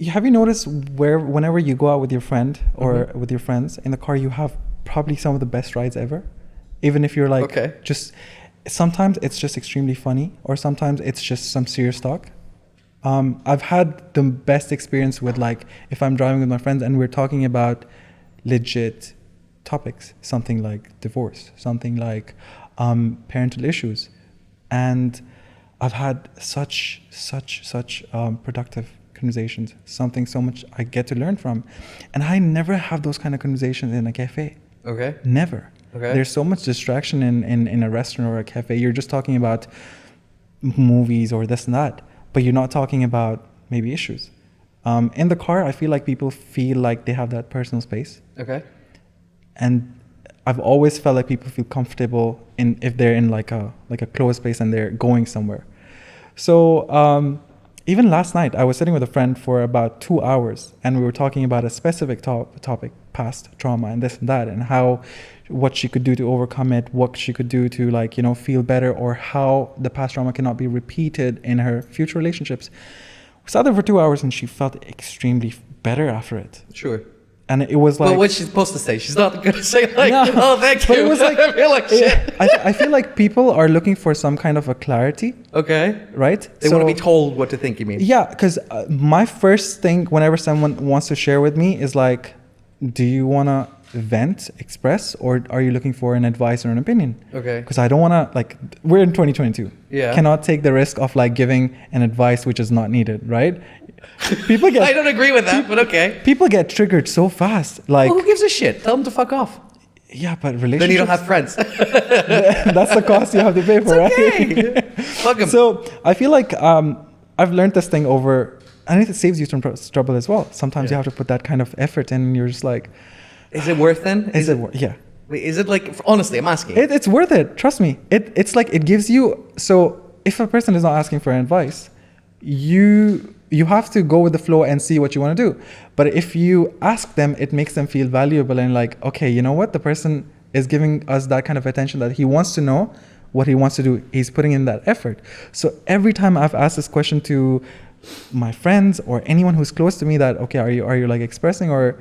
Have you noticed whenever you go out with your friend or with your friends in the car, you have probably some of the best rides ever? Even if you're like, just, sometimes it's just extremely funny or sometimes it's just some serious talk. I've had the best experience with like, if I'm driving with my friends and we're talking about legit topics, something like divorce, something like parental issues. And I've had such productive conversations, something so much I get to learn from. And I never have those kind of conversations in a cafe. Okay. Never. Okay. There's so much distraction in a restaurant or a cafe. You're just talking about movies or this and that, but you're not talking about maybe issues. In the car, I feel like people feel like they have that personal space. Okay. And I've always felt like people feel comfortable if they're in like a closed space and they're going somewhere. So even last night, I was sitting with a friend for about 2 hours and we were talking about a specific topic, past trauma and this and that, and what she could do to overcome it, what she could do to like, feel better, or how the past trauma cannot be repeated in her future relationships. We sat there for 2 hours and she felt extremely better after it. Sure. And it was like... Well, what's she supposed to say? She's not going to say like, no, oh, thank you. But it was like, I feel like shit. I feel like people are looking for some kind of a clarity. Okay. Right? They want to be told what to think, you mean? Yeah, because my first thing whenever someone wants to share with me is like, do you want to vent, express, or are you looking for an advice or an opinion? Okay. Because I don't want to, like, we're in 2022. Yeah. Cannot take the risk of like giving an advice which is not needed, right? People get... I don't agree with that, but okay. People get triggered so fast. Like, well, who gives a shit? Tell them to fuck off. Yeah, but relationships... Then you don't have friends. That's the cost you have to pay for, okay. Right? Fuck 'em. So I feel like I've learned this thing over... I think it saves you from trouble as well. Sometimes you have to put that kind of effort in and you're just like... Is it worth then? Is it worth? Yeah. Wait, is it like... Honestly, I'm asking. It's worth it. Trust me. It's like it gives you... So if a person is not asking for advice, you have to go with the flow and see what you want to do. But if you ask them, it makes them feel valuable and like, okay, you know what? The person is giving us that kind of attention that he wants to know what he wants to do. He's putting in that effort. So every time I've asked this question to my friends or anyone who's close to me that, okay, are you like expressing, or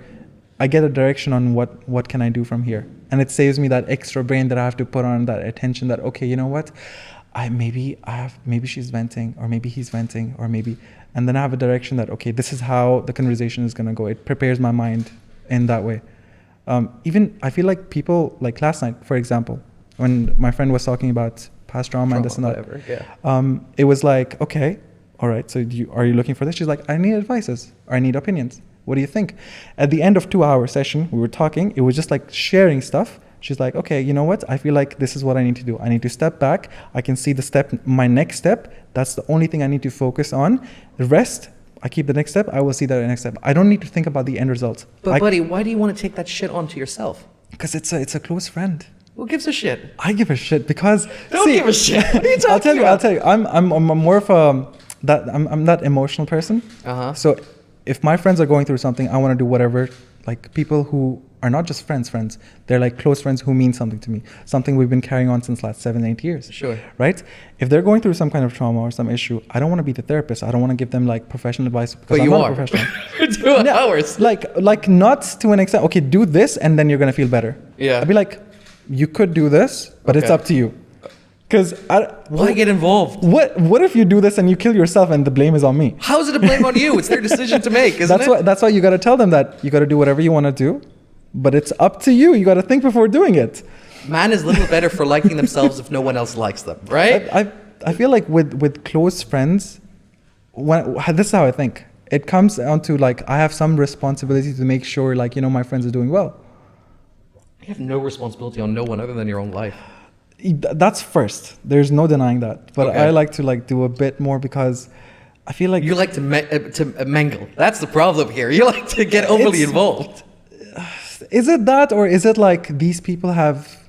I get a direction on what can I do from here? And it saves me that extra brain that I have to put on that attention that, okay, you know what? Maybe she's venting, or maybe he's venting, or maybe, and then I have a direction that, okay, this is how the conversation is going to go. It prepares my mind in that way. Even I feel like people, like last night, for example, when my friend was talking about past trauma and this and that, whatever, yeah. It was like, okay, all right, so are you looking for this? She's like, I need advices, or I need opinions. What do you think? At the end of 2-hour session, we were talking, it was just like sharing stuff. She's like, okay, you know what? I feel like this is what I need to do. I need to step back. I can see my next step. That's the only thing I need to focus on. The rest, I keep the next step. I will see that next step. I don't need to think about the end result. But buddy, why do you want to take that shit onto yourself? Because it's a close friend. Who gives a shit? I give a shit because... Don't give a shit. What are you talking I'll tell you. I'm more of I'm that emotional person. So if my friends are going through something, I want to do whatever. Like people who are not just friends. They're like close friends who mean something to me. Something we've been carrying on since last 7-8 years. Sure. Right? If they're going through some kind of trauma or some issue, I don't want to be the therapist. I don't want to give them like professional advice because I'm not a professional. For 2 hours. Like not to an extent. Okay, do this and then you're gonna feel better. Yeah. I'd be like, you could do this, but it's up to you. Because why get involved? What if you do this and you kill yourself and the blame is on me? How is it a blame on you? It's their decision to make, isn't it? That's why you got to tell them that you got to do whatever you want to do, but it's up to you. You got to think before doing it. Man is little better for liking themselves if no one else likes them, right? I feel like with close friends, this is how I think. It comes down to like I have some responsibility to make sure like my friends are doing well. You have no responsibility on no one other than your own life. That's first. There's no denying that. But I like to like do a bit more because I feel like you like to mangle. That's the problem here. You like to get overly involved. Is it that, or is it like these people have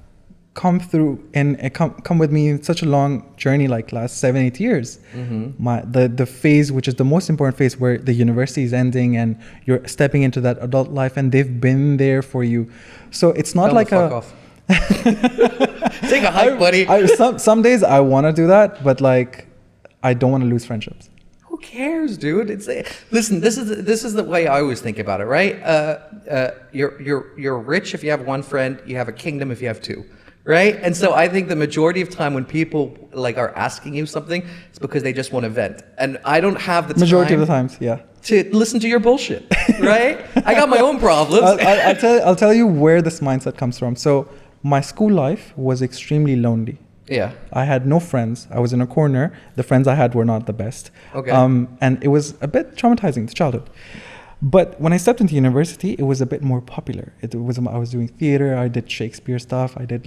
come through and come with me in such a long journey, like last 7-8 years? The phase, which is the most important phase, where the university is ending and you're stepping into that adult life, and they've been there for you. So it's not like fuck off. Take a hike, buddy. Some days I want to do that, but like I don't want to lose friendships. Who who cares, dude? Listen. This is the way I always think about it, right? You're rich if you have one friend. You have a kingdom if you have two, right? And so I think the majority of time when people like are asking you something, it's because they just want to vent. And I don't have the Majority time of the times, yeah. to listen to your bullshit, right? I got my own problems. I'll tell you where this mindset comes from. So my school life was extremely lonely. Yeah. I had no friends. I was in a corner. The friends I had were not the best. Okay. And it was a bit traumatizing, the childhood. But when I stepped into university, it was a bit more popular. I was doing theater. I did Shakespeare stuff. I did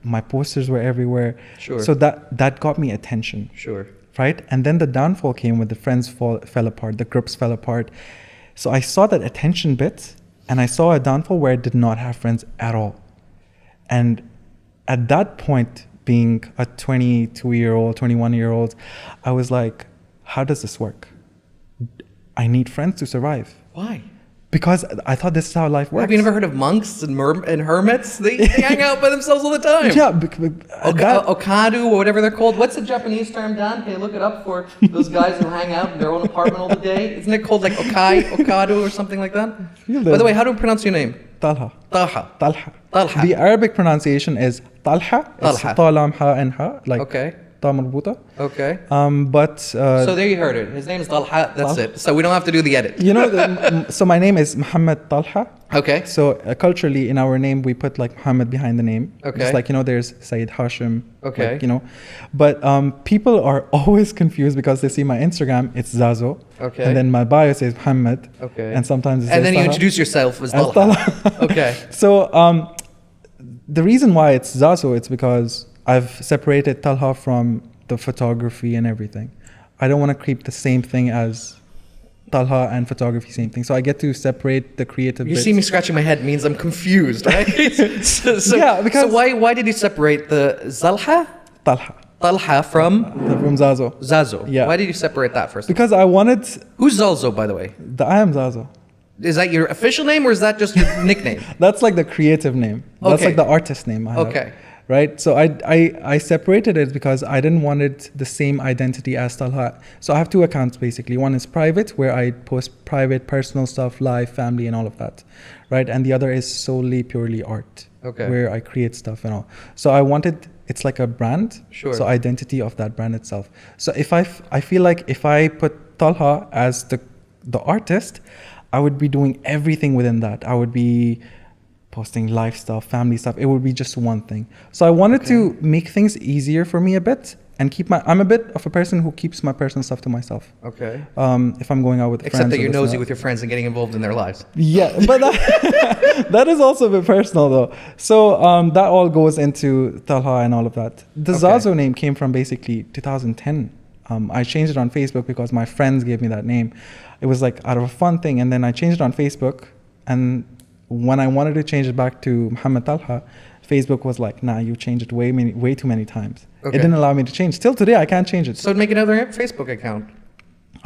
my posters were everywhere. Sure. So that got me attention. Sure. Right? And then the downfall came when the friends fell apart, the groups fell apart. So I saw that attention bit, and I saw a downfall where I did not have friends at all. And at that point, being a 22-year-old, 21-year-old, I was like, how does this work? I need friends to survive. Why? Because I thought this is how life works. Have you never heard of monks and hermits? They hang out by themselves all the time. Yeah. Okadu or whatever they're called. What's the Japanese term, Dan? Can you look it up for those guys who hang out in their own apartment all the day? Isn't it called like Okadu or something like that? By the way, how do we pronounce your name? Talha. Talha. Talha. Talha. The Arabic pronunciation is Talha. It's Talha. Ta lam ha and ha, like Okay. ta marbuta. Okay. But So there you heard it. His name is Talha. That's it. So we don't have to do the edit. you know, so my name is Mohd Talha. Okay. So culturally, in our name, we put like Muhammad behind the name. Okay. Just like, there's Sayyid Hashim. Okay. Like, But people are always confused because they see my Instagram, it's Zazo. Okay. And then my bio says Muhammad. Okay. And sometimes it says And then you Talha. introduce yourself as As Talha. Talha. Okay. So the reason why it's Zazo, it's because I've separated Talha from the photography and everything. I don't want to keep the same thing as Talha and photography, same thing. So I get to separate the creative You bits. see me scratching my head means I'm confused, right? Yeah, because- So why did you separate the Zalha? Talha from from Zazo. Zazo. Yeah. Why did you separate that first? Because I wanted Who's Zalzo, by the way? I am Zazo. Is that your official name or is that just your nickname? That's like the creative name. That's Okay. like the artist name I have. Okay. Right? So I separated it because I didn't want it the same identity as Talha. So I have two accounts basically. One is private, where I post private, personal stuff, life, family, and all of that. Right? And the other is solely purely art. Okay. Where I create stuff and all. So I wanted, it's like a brand. Sure. So identity of that brand itself. So if I feel like if I put Talha as the artist, I would be doing everything within that. I would be posting life stuff, family stuff. It would be just one thing. So I wanted to make things easier for me a bit and I'm a bit of a person who keeps my personal stuff to myself. Okay. If I'm going out with friends. Except that or you're this and nosy that. with your friends and getting involved in their lives. Yeah, but that is also a bit personal though. So that all goes into Talha and all of that. The Zazo name came from basically 2010. I changed it on Facebook because my friends gave me that name. It was like out of a fun thing, and then I changed it on Facebook. And when I wanted to change it back to Mohd Talha, Facebook was like, nah, you changed it way too many times. Okay. It didn't allow me to change. Till today, I can't change it. So make another Facebook account.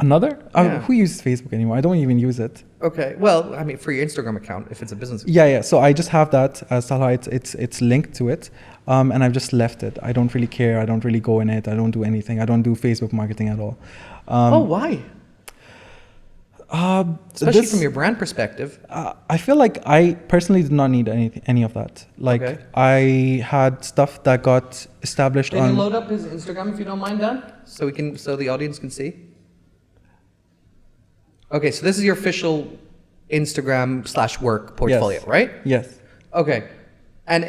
Another? Yeah. Who uses Facebook anymore? I don't even use it. Okay. Well, I mean, for your Instagram account, if it's a business account. Yeah. So I just have that as Talha. It's linked to it, and I've just left it. I don't really care. I don't really go in it. I don't do anything. I don't do Facebook marketing at all. Why? Especially from your brand perspective. I feel like I personally did not need any of that. Like I had stuff that got established Can on. you load up his Instagram if you don't mind, Dan? So the audience can see. Okay, so this is your official Instagram/work portfolio, Yes. right? Yes. Okay. And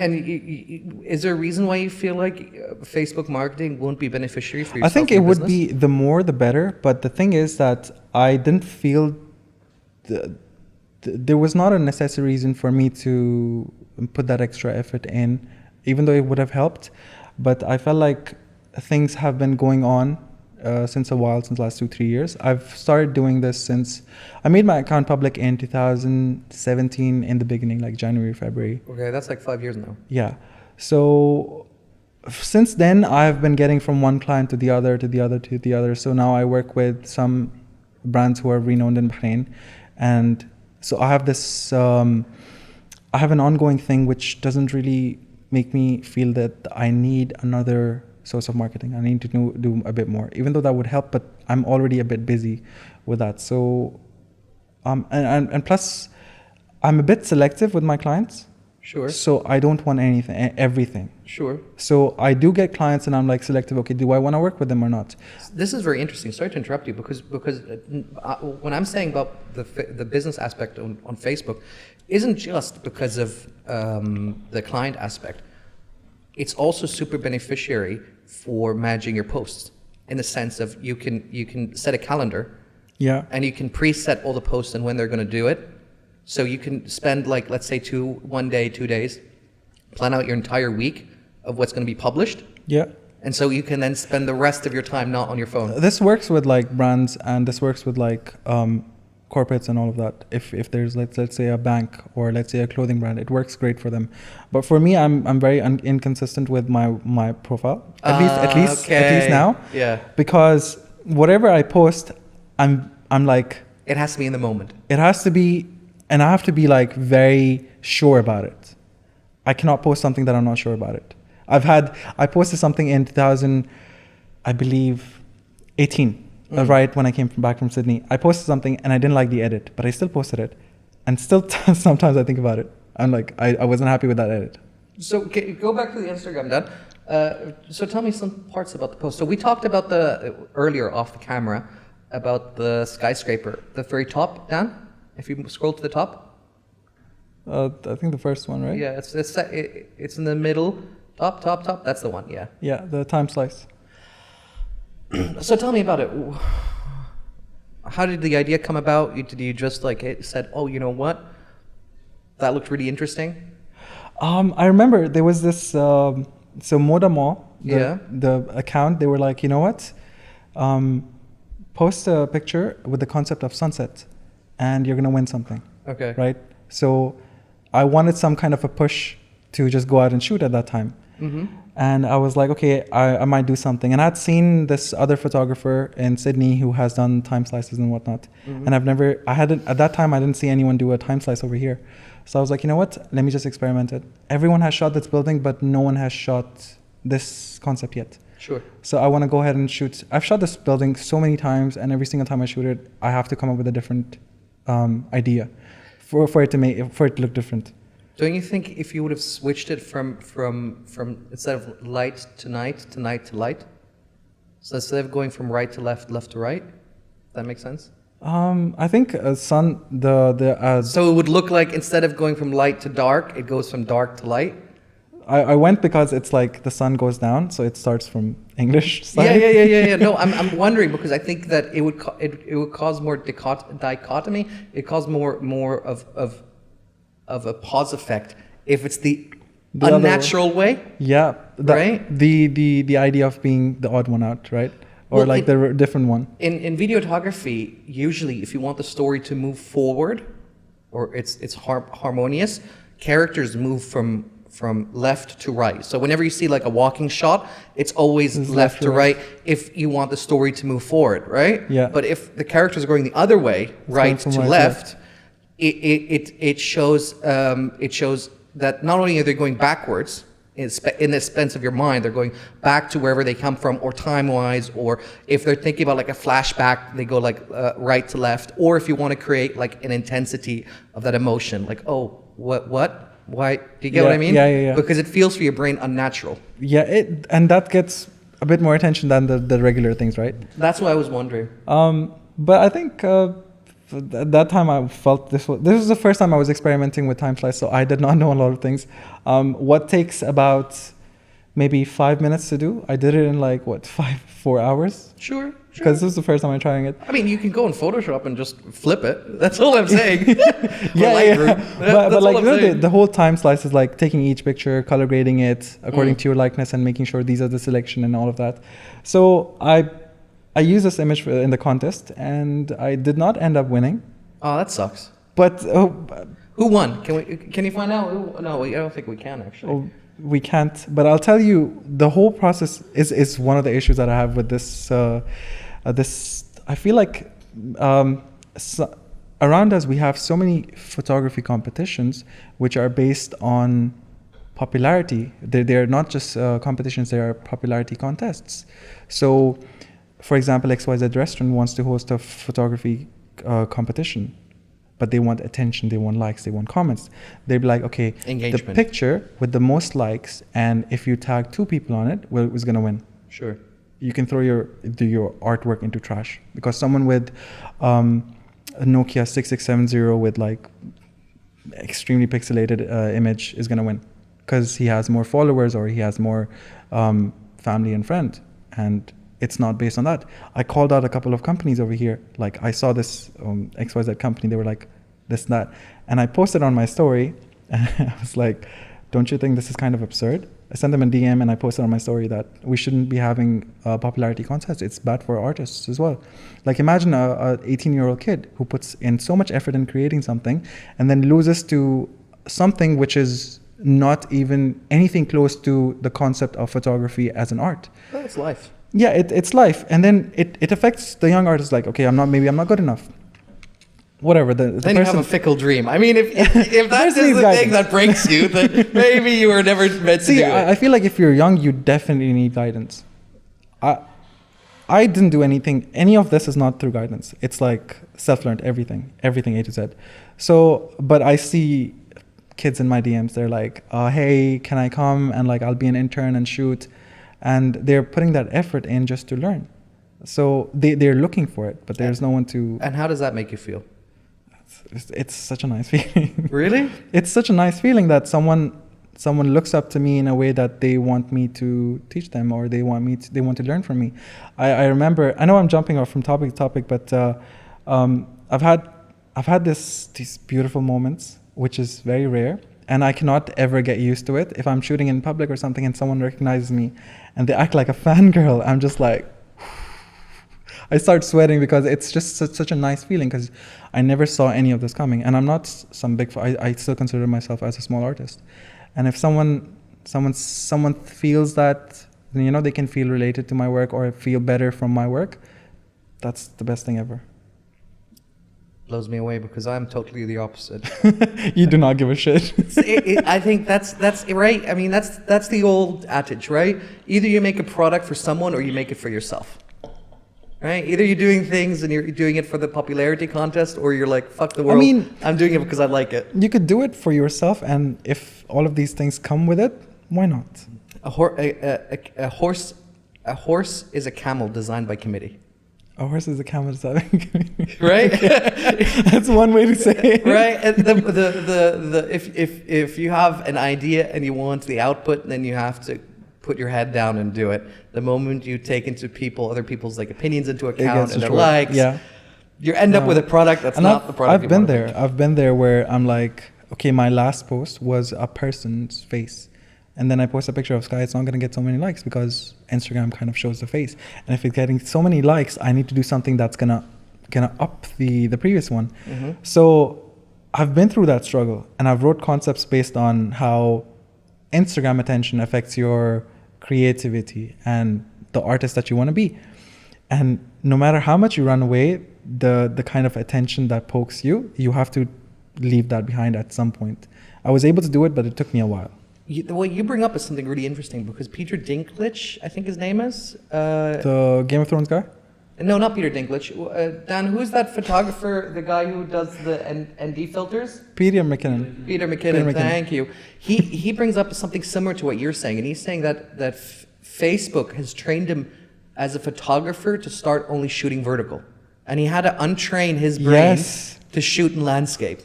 is there a reason why you feel like Facebook marketing won't be beneficiary for yourself? I think it would be the more the better. But the thing is that I didn't feel there was not a necessary reason for me to put that extra effort in, even though it would have helped. But I felt like things have been going on since a while, since the last 2-3 years. I've started doing this since I made my account public in 2017 in the beginning, like January, February. Okay, that's like 5 years now. Yeah. So since then, I've been getting from one client to the other, to the other, to the other. So now I work with some brands who are renowned in Bahrain. And so I have this, I have an ongoing thing which doesn't really make me feel that I need another source of marketing. I need to do a bit more, even though that would help, but I'm already a bit busy with that. So, and plus, I'm a bit selective with my clients. Sure. So I don't want everything. Sure. So I do get clients and I'm like selective, okay, do I want to work with them or not? This is very interesting. Sorry to interrupt you because when I'm saying about the business aspect on Facebook, isn't just because of the client aspect. It's also super beneficiary for managing your posts in the sense of you can set a calendar. Yeah. And you can preset all the posts and when they're going to do it. So you can spend like, let's say 1 day, 2 days, plan out your entire week of what's going to be published. Yeah. And so you can then spend the rest of your time not on your phone. This works with like brands and this works with like corporates and all of that. If there's let's say a bank or let's say a clothing brand, it works great for them. But for me, I'm very inconsistent with my profile. At least now. Yeah. Because whatever I post, I'm like, it has to be in the moment. It has to be, and I have to be like very sure about it. I cannot post something that I'm not sure about it. I posted something in 2000, I believe, 18. Right when I came back from Sydney, I posted something and I didn't like the edit, but I still posted it, and still sometimes I think about it. I'm like, I wasn't happy with that edit. So go back to the Instagram, Dan. So tell me some parts about the post. So we talked about earlier off the camera about the skyscraper, the very top, Dan. If you scroll to the top. I think the first one, right? Yeah, it's in the middle, top. That's the one. Yeah. Yeah, the time slice. So tell me about it. How did the idea come about? Did you just said, oh, you know what? That looked really interesting. I remember there was this, so Mohd Talha, Yeah. the account, they were like, you know what? Post a picture with the concept of sunset and you're going to win something. Okay. Right? So I wanted some kind of a push to just go out and shoot at that time. Mm-hmm. And I was like, okay, I might do something. And I'd seen this other photographer in Sydney who has done time slices and whatnot. Mm-hmm. And at that time, I didn't see anyone do a time slice over here. So I was like, you know what? Let me just experiment it. Everyone has shot this building, but no one has shot this concept yet. Sure. So I want to go ahead and shoot. I've shot this building so many times, and every single time I shoot it, I have to come up with a different idea for it to look different. Don't you think if you would have switched it from instead of light to night to light, so instead of going from right to left, left to right, that makes sense? I think sun so it would look like instead of going from light to dark, it goes from dark to light. I went because it's like the sun goes down, so it starts from English side. Yeah. No, I'm wondering because I think that it would cause more dichotomy. It cause more of a pause effect if it's the unnatural way. Yeah, right. The idea of being the odd one out, right? Or well, the different one. In videography, usually if you want the story to move forward, or it's harmonious, characters move from left to right. So whenever you see like a walking shot, it's always left to right if you want the story to move forward, right? Yeah. But if the characters are going the other way, right to left, it shows that not only are they going backwards in the sense of your mind, they're going back to wherever they come from, or time-wise, or if they're thinking about like a flashback, they go like right to left, or if you want to create like an intensity of that emotion, like, oh, what? Why? Do you get what I mean? Yeah. Because it feels for your brain unnatural. Yeah, and that gets a bit more attention than the regular things, right? That's why I was wondering. But I think at that time I felt this was the first time I was experimenting with time slice, so I did not know a lot of things. What takes about maybe 5 minutes to do, I did it in like 4 hours. Sure. Because this was the first time I'm trying it. I mean, you can go in Photoshop and just flip it. That's all I'm saying. Yeah. But like the whole time slice is like taking each picture, color grading it according to your likeness, and making sure these are the selection and all of that. So I used this image in the contest, and I did not end up winning. Oh, that sucks. But who won? Can you find out? No, I don't think we can actually. Oh, we can't. But I'll tell you, the whole process is one of the issues that I have with this. I feel like around us we have so many photography competitions which are based on popularity. They're not just competitions; they are popularity contests. So for example, XYZ restaurant wants to host a photography competition, but they want attention, they want likes, they want comments. They'd be like, okay, engagement. The picture with the most likes, and if you tag 2 people on it, is going to win. Sure. You can throw your artwork into trash, because someone with a Nokia 6670 with like extremely pixelated image is going to win, because he has more followers or he has more family and friend, and it's not based on that. I called out a couple of companies over here. Like, I saw this XYZ company, they were like this and that, and I posted on my story, and I was like, don't you think this is kind of absurd? I sent them a DM and I posted on my story that we shouldn't be having popularity contests. It's bad for artists as well. Like, imagine a 18-year-old kid who puts in so much effort in creating something and then loses to something which is not even anything close to the concept of photography as an art. Well, it's life. Yeah, it's life. And then it affects the young artist, like, okay, maybe I'm not good enough. Whatever. Then you have a fickle dream. I mean, if that's the thing that breaks you, then maybe you were never meant to do it. I feel like if you're young, you definitely need guidance. I didn't do anything. Any of this is not through guidance. It's like self-learned, everything A to Z. So, but I see kids in my DMs, they're like, hey, can I come? And like, I'll be an intern and shoot. And they're putting that effort in just to learn. So they're looking for it, but there's no one to... And how does that make you feel? It's such a nice feeling. Really? It's such a nice feeling that someone looks up to me in a way that they want me to teach them, or they want to learn from me. I remember, I know I'm jumping off from topic to topic, but I've had these beautiful moments, which is very rare, and I cannot ever get used to it. If I'm shooting in public or something and someone recognizes me and they act like a fangirl, I'm just like, I start sweating, because it's just such a nice feeling, because I never saw any of this coming. And I'm not some big... I still consider myself as a small artist. And if someone feels that, you know, they can feel related to my work or feel better from my work, that's the best thing ever. Blows me away, because I'm totally the opposite. You do not give a shit. I think that's right. I mean, that's the old adage, right? Either you make a product for someone or you make it for yourself. Right? Either you're doing things and you're doing it for the popularity contest, or you're like, fuck the world. I mean, I'm doing it because I like it. You could do it for yourself, and if all of these things come with it, why not? A horse is a camel designed by committee. A horse is a camel designed by committee. Right? That's one way to say it. Right? And if you have an idea and you want the output, then you have to put your head down and do it. The moment you take into other people's like opinions into account and their likes, you end up with a product that's not the product. I've been there where I'm like, okay, my last post was a person's face, and then I post a picture of Sky. It's not going to get so many likes because Instagram kind of shows the face. And if it's getting so many likes, I need to do something that's gonna up the previous one. Mm-hmm. So I've been through that struggle, and I've wrote concepts based on how Instagram attention affects your creativity and the artist that you want to be. And no matter how much you run away, the kind of attention that pokes you, you have to leave that behind at some point. I was able to do it, but it took me a while. What you bring up is something really interesting, because Peter Dinklage, I think his name is. The Game of Thrones guy? No, not Peter Dinklage. Dan, who's that photographer, the guy who does the ND filters? Peter McKinnon. Peter McKinnon, thank you. He brings up something similar to what you're saying, and he's saying that Facebook has trained him as a photographer to start only shooting vertical. And he had to untrain his brain to shoot in landscape.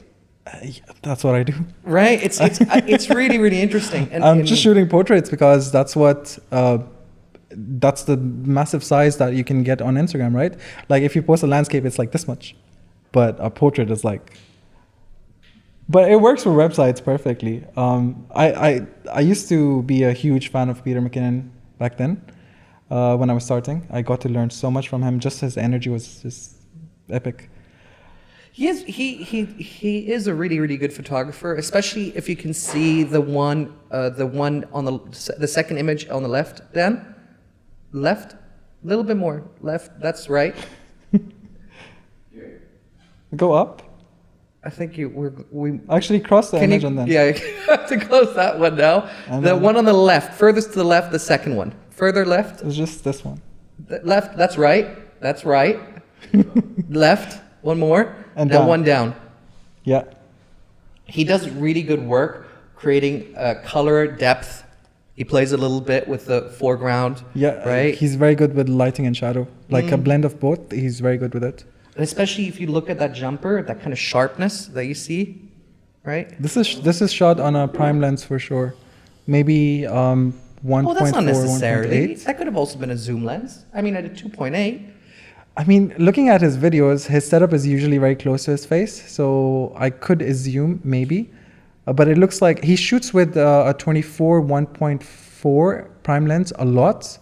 That's what I do. Right? It's really, really interesting. And I'm just shooting portraits because that's what... that's the massive size that you can get on Instagram, right? Like if you post a landscape, it's like this much, but a portrait is like. But it works for websites perfectly. I used to be a huge fan of Peter McKinnon back then. When I was starting, I got to learn so much from him. Just his energy was just epic. He is a really, really good photographer, especially if you can see the one on the second image on the left, Dan. Left, a little bit more left. That's right. Go up. I think we actually cross the image and then. Yeah, you have to close that one now. And the one on the left, furthest to the left, the second one. Further left. It's just this one. Left, that's right. That's right. Left, one more. And now down. one down. Yeah. He does really good work creating color, depth. He plays a little bit with the foreground. Yeah. Right? He's very good with lighting and shadow. Like a blend of both. He's very good with it. And especially if you look at that jumper, that kind of sharpness that you see, right? This is shot on a prime lens for sure. Maybe 1.4, Oh, that's not necessarily. 1.8. That could have also been a zoom lens. I mean, at a 2.8. I mean, looking at his videos, his setup is usually very close to his face, so I could assume maybe. But it looks like he shoots with a 24 1.4 prime lens a lot,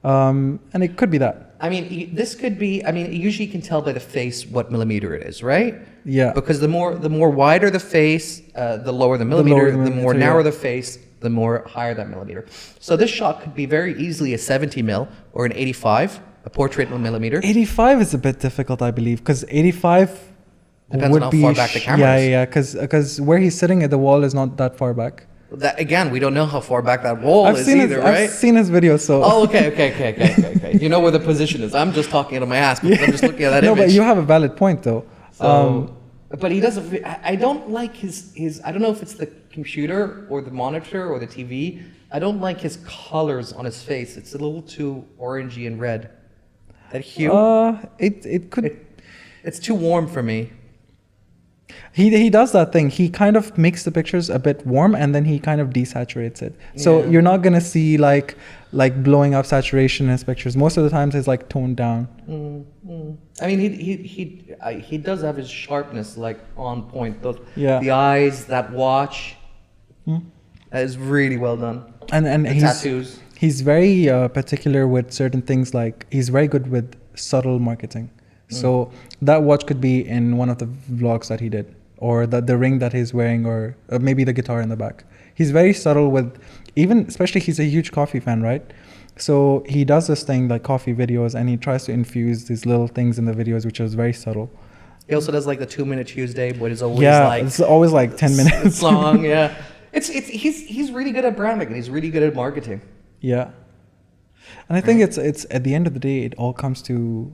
and it could be that. I mean, this could be. I mean, usually you can tell by the face what millimeter it is, right? Yeah. Because the more wider the face, the lower the millimeter. The more narrow the face, the more higher that millimeter. So this shot could be very easily a 70 mil or an 85, a portrait millimeter. 85 is a bit difficult, I believe, because 85 Depends would on how be far back the camera is. Yeah, because where he's sitting at the wall is not that far back. That again, we don't know how far back that wall is either, right? I've seen his videos, so. Oh, okay. You know where the position is. I'm just talking out of my ass because I'm just looking at that No, image. but you have a valid point, though. But he does. I don't like his. I don't know if it's the computer or the monitor or the TV. I don't like his colors on his face. It's a little too orangey and red. That hue. It could. It's too warm for me. He does that thing. He kind of makes the pictures a bit warm and then he kind of desaturates it. So Yeah. you're not gonna see like blowing up saturation in his pictures. Most of the times it's like toned down. I mean, he does have his sharpness like on point. The eyes, that watch, that is really well done. And The he's tattoos. he's very particular with certain things. Like he's very good with subtle marketing. So that watch could be in one of the vlogs that he did, or the ring that he's wearing, or maybe the guitar in the back. He's very subtle with, especially he's a huge coffee fan, right? So he does this thing like coffee videos, and he tries to infuse these little things in the videos, which is very subtle. He also does like the 2 Minute Tuesday, but it's always It's always like 10 minutes it's long. Yeah, he's really good at branding and he's really good at marketing. Yeah, and I think it's at the end of the day, it all comes to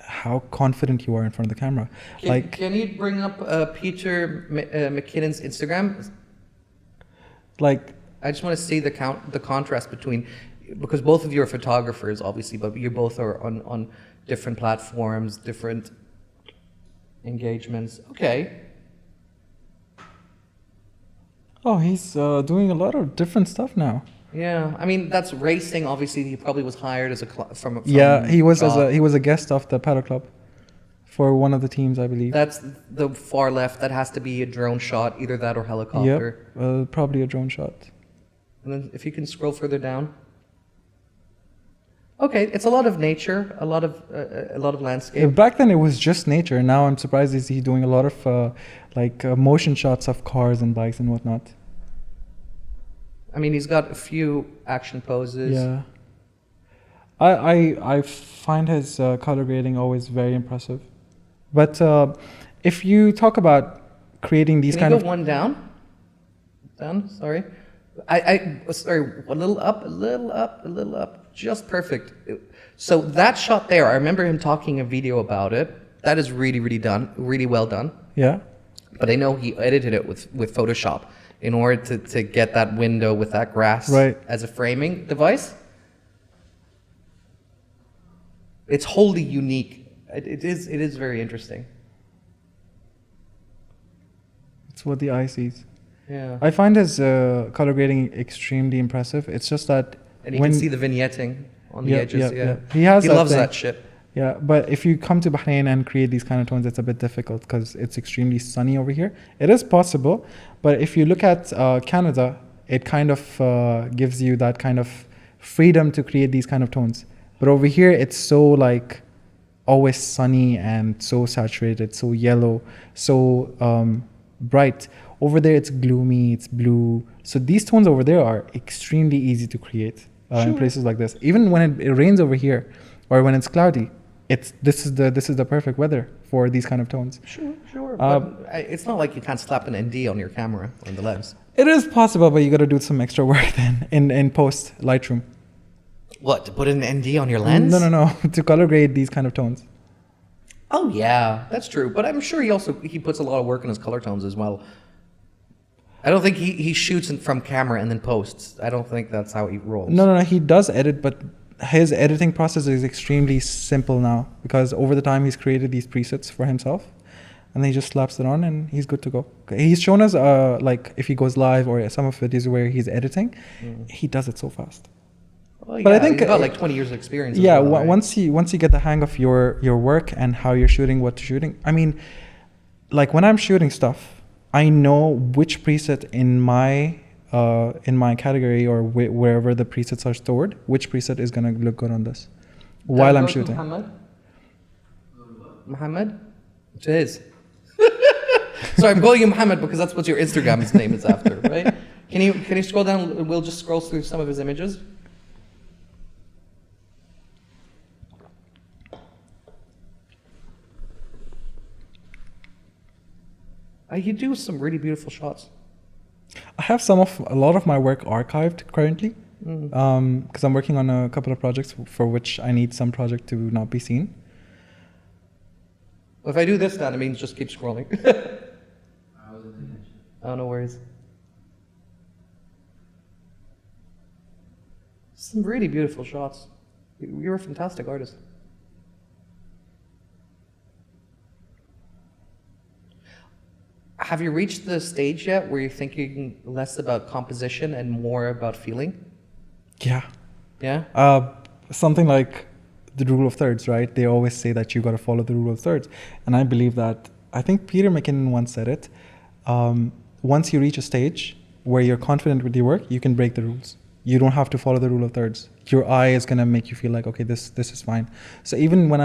how confident you are in front of the camera. Can you bring up Peter McKinnon's Instagram? Like, I just want to see the contrast between, because both of you are photographers, obviously, but you both are on different platforms, different engagements. Okay. oh, he's doing a lot of different stuff now. Yeah, I mean that's racing. Obviously, he probably was hired as from Yeah, he was job. he was a guest of the Paddle Club for one of the teams, I believe. That's the far left. That has to be a drone shot, either that or helicopter. Yep, probably a drone shot. And then if you can scroll further down. Okay, it's a lot of nature, a lot of landscape. Back then it was just nature. Now I'm surprised he's doing a lot of motion shots of cars and bikes and whatnot. I mean, he's got a few action poses. Yeah. I find his color grading always very impressive. But if you talk about creating these Can you go one down? Down, sorry. Sorry, a little up, just perfect. So that shot there, I remember him talking a video about it. That is really done, really well done. Yeah. But I know he edited it with Photoshop in order to get that window with that grass as a framing device. It's wholly unique. It is very interesting. It's what the eye sees. Yeah. I find his color grading extremely impressive. It's just that And you can see the vignetting on the edges. Yeah. He loves that shit. Yeah, but if you come to Bahrain and create these kind of tones, it's a bit difficult because it's extremely sunny over here. It is possible, but if you look at Canada, it kind of gives you that kind of freedom to create these kind of tones. But over here, it's so like always sunny and so saturated, so yellow, so bright. Over there, it's gloomy, it's blue. So these tones over there are extremely easy to create in places like this. Even when it rains over here, or when it's cloudy, this is the perfect weather for these kind of tones. Sure. But it's not like you can't slap an ND on your camera or on the lens. It is possible, but you got to do some extra work then in post Lightroom. What, to put an ND on your lens? No. To color grade these kind of tones. Oh yeah, that's true. But I'm sure he puts a lot of work in his color tones as well. I don't think he shoots from camera and then posts. I don't think that's how he rolls. No. He does edit, but his editing process is extremely simple now because over the time he's created these presets for himself, and then he just slaps it on and he's good to go. He's shown us like if he goes live or some of it is where he's editing, he does it so fast. Well, yeah, but I think he's got like 20 years of experience. Yeah, well, right? once you get the hang of your work and how you're shooting, what shooting. I mean, like when I'm shooting stuff, I know which preset in my category or wherever the presets are stored, which preset is gonna look good on this while I'm shooting. Mohammed? Which is? Sorry, I'm calling you Mohammed because that's what your Instagram's name is after, right? Can you scroll down? We'll just scroll through some of his images. You do some really beautiful shots. I have a lot of my work archived currently because I'm working on a couple of projects for which I need some project to not be seen. Well, if I do this, then it means just keep scrolling. Oh, no worries. Some really beautiful shots. You're a fantastic artist. Have you reached the stage yet where you're thinking less about composition and more about feeling? Yeah. Yeah? Something like the rule of thirds, right? They always say that you got to follow the rule of thirds. And I believe that, I think Peter McKinnon once said it, once you reach a stage where you're confident with your work, you can break the rules. You don't have to follow the rule of thirds. Your eye is going to make you feel like, okay, this is fine. So even when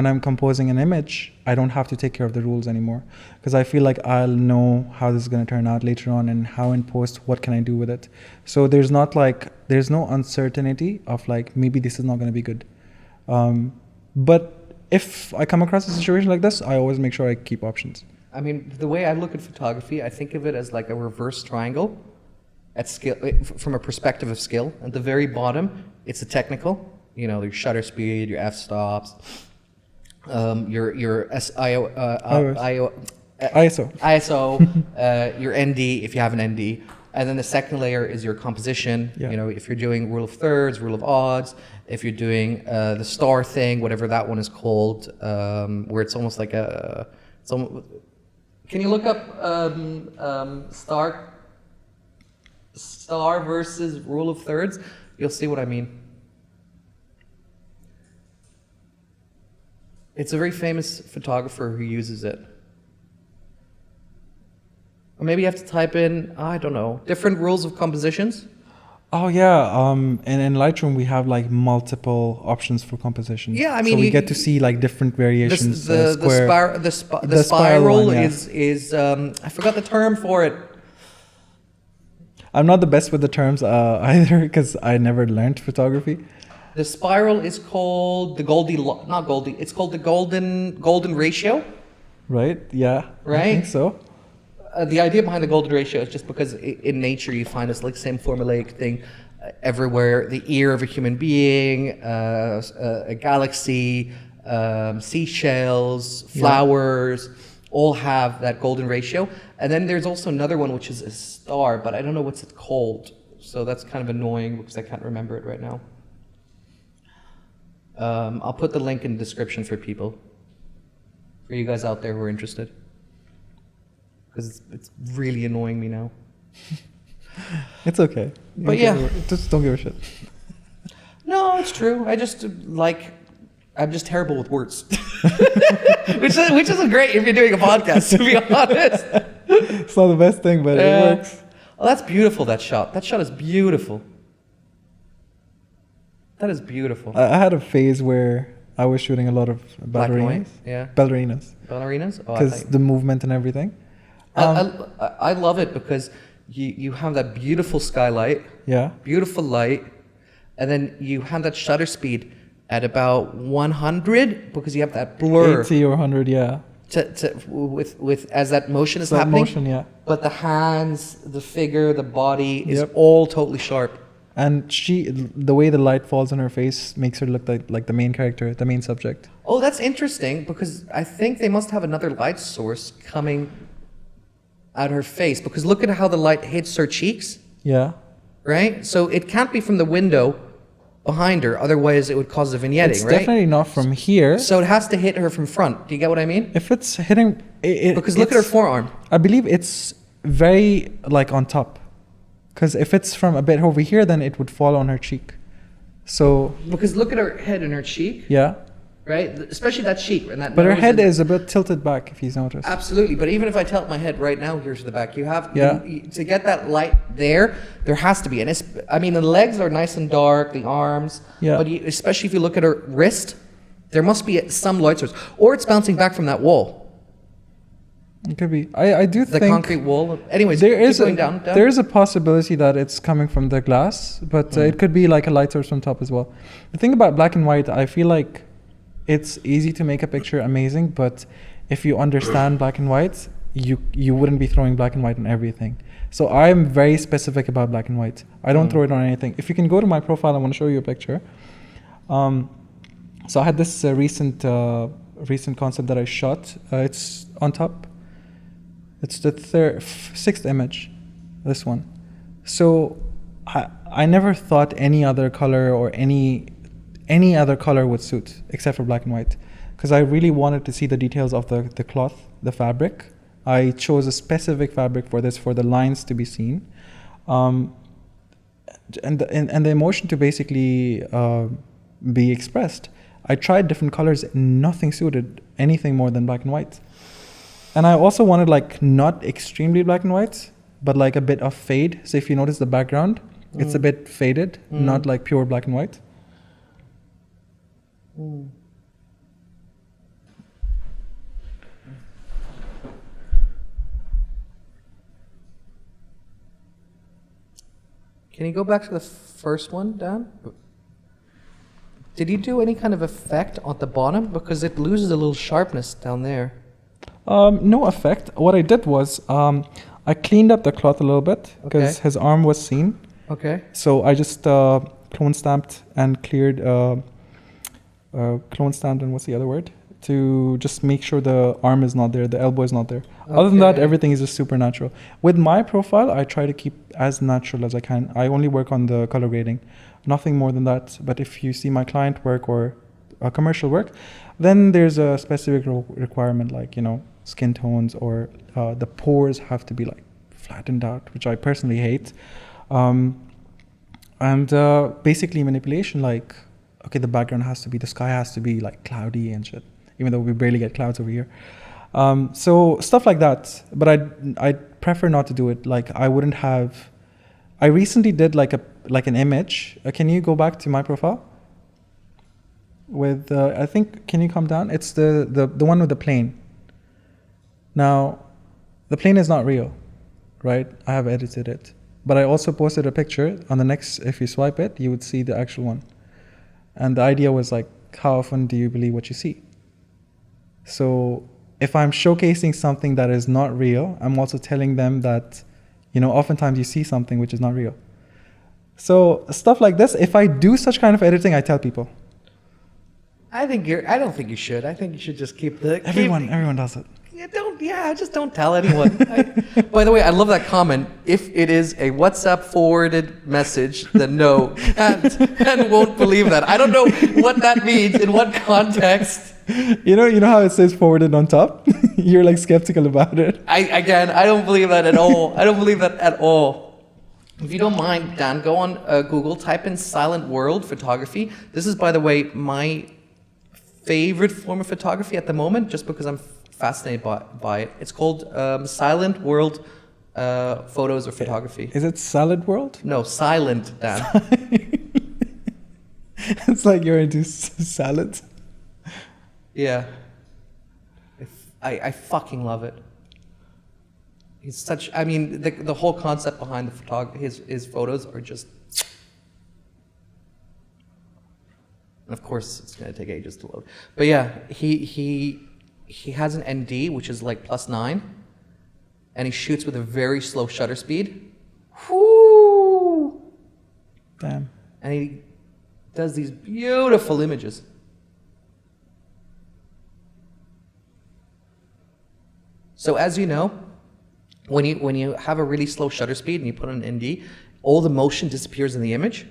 I'm composing an image, I don't have to take care of the rules anymore because I feel like I'll know how this is going to turn out later on and how in post, what can I do with it. So there's no uncertainty of like, maybe this is not going to be good. But if I come across a situation like this, I always make sure I keep options. I mean, the way I look at photography, I think of it as like a reverse triangle at skill, from a perspective of skill. At the very bottom, it's a technical, your shutter speed, your f-stops, your ISO, your ND if you have an ND, and then the second layer is your composition. Yeah. If you're doing rule of thirds, rule of odds, if you're doing the star thing, whatever that one is called, where it's almost like can you look up star versus rule of thirds? You'll see what I mean. It's a very famous photographer who uses it. Or maybe you have to type in, I don't know, different rules of compositions. Oh yeah, and in Lightroom we have like multiple options for composition. Yeah, I mean, so we get to see like different variations. The spiral one, yeah. is I forgot the term for it. I'm not the best with the terms either because I never learned photography. The spiral is called it's called the golden ratio. Right? Yeah. Right? I think so. The idea behind the golden ratio is just because in nature you find this like same formulaic thing everywhere. The ear of a human being, a galaxy, seashells, flowers, all have that golden ratio. And then there's also another one which is a star, but I don't know what's it called. So that's kind of annoying because I can't remember it right now. I'll put the link in the description for people, for you guys out there who are interested. Because it's really annoying me now. It's okay. But yeah. Just don't give a shit. No, it's true. I'm just terrible with words. which isn't great if you're doing a podcast, to be honest. It's not the best thing, but it works. Oh, that's beautiful, that shot. That shot is beautiful. That is beautiful. I had a phase where I was shooting a lot of ballerinas. Ballerinas. Ballerinas? Oh, because the movement and everything. I love it because you have that beautiful skylight, beautiful light, and then you have that shutter speed at about 100 because you have that blur. 80 or 100, yeah. With as that motion is happening. Motion, yeah. But the hands, the figure, the body is all totally sharp. and the way the light falls on her face makes her look like the main character, the main subject. Oh, that's interesting, because I think they must have another light source coming at her face, because look at how the light hits her cheeks. Yeah. Right? So it can't be from the window behind her, otherwise it would cause a vignetting, It's right? definitely not from here. So it has to hit her from front. Do you get what I mean? If it's hitting... Because look at her forearm. I believe it's very, like, on top. Because if it's from a bit over here, then it would fall on her cheek. So... Because look at her head and her cheek. Yeah. Right? Especially that cheek. And that But her nose head and- is a bit tilted back, if you've noticed. Absolutely. But even if I tilt my head right now here to the back, you have... Yeah. To get that light there has to be. And it's... I mean, the legs are nice and dark, the arms. Yeah. But especially if you look at her wrist, there must be some light source. Or it's bouncing back from that wall. It could be. I do The think... concrete wall. Anyways, There keep is going down. there is a possibility that it's coming from the glass, but it could be like a light source from top as well. The thing about black and white, I feel like it's easy to make a picture amazing, but if you understand black and white, you wouldn't be throwing black and white on everything. So I'm very specific about black and white. I don't throw it on anything. If you can go to my profile, I want to show you a picture. So I had this recent concept that I shot. It's on top. It's the sixth image, this one. So I never thought any other color or any other color would suit except for black and white, because I really wanted to see the details of the cloth, the fabric. I chose a specific fabric for this, for the lines to be seen, and the emotion to basically be expressed. I tried different colors, nothing suited anything more than black and white. And I also wanted like not extremely black and white, but like a bit of fade. So if you notice the background, it's a bit faded, not like pure black and white. Can you go back to the first one, Dan? Did you do any kind of effect at the bottom? Because it loses a little sharpness down there. No effect. What I did was I cleaned up the cloth a little bit because Okay. his arm was seen. Okay. So I just clone stamped and cleared, clone stamped and what's the other word? To just make sure the arm is not there, the elbow is not there. Other than that, Okay. everything is just super natural. With my profile, I try to keep as natural as I can. I only work on the color grading, nothing more than that. But if you see my client work or commercial work, then there's a specific requirement, like, you know, skin tones, or the pores have to be like flattened out, which I personally hate. And basically manipulation, like, okay, the background has to be, the sky has to be like cloudy and shit, even though we barely get clouds over here. So stuff like that, but I prefer not to do it. Like, I wouldn't have, I recently did like an image. Can you go back to my profile? With, I think, can you come down? It's the one with the plane. Now, the plane is not real, right? I have edited it. But I also posted a picture. On the next, if you swipe it, you would see the actual one. And the idea was like, how often do you believe what you see? So if I'm showcasing something that is not real, I'm also telling them that, you know, oftentimes you see something which is not real. So stuff like this, if I do such kind of editing, I tell people. I don't think you should. I think you should just keep the... Everyone does it. Just don't tell anyone. By the way, I love that comment. If it is a WhatsApp forwarded message, then no, and won't believe that. I don't know what that means, in what context. You know how it says forwarded on top? You're like skeptical about it. I don't believe that at all. I don't believe that at all. If you don't mind, Dan, go on Google, type in silent world photography. This is, by the way, my favorite form of photography at the moment, just because I'm fascinated by it. It's called silent world photos or photography. Is it salad world? No, silent, Dan. It's like you're into salads. Yeah. I fucking love it. He's such, I mean, the whole concept behind the his photos are just, and of course it's going to take ages to load. But yeah, he has an ND, which is like +9, and he shoots with a very slow shutter speed. Whoo! Damn. And he does these beautiful images. So as you know, when you have a really slow shutter speed and you put on an ND, all the motion disappears in the image.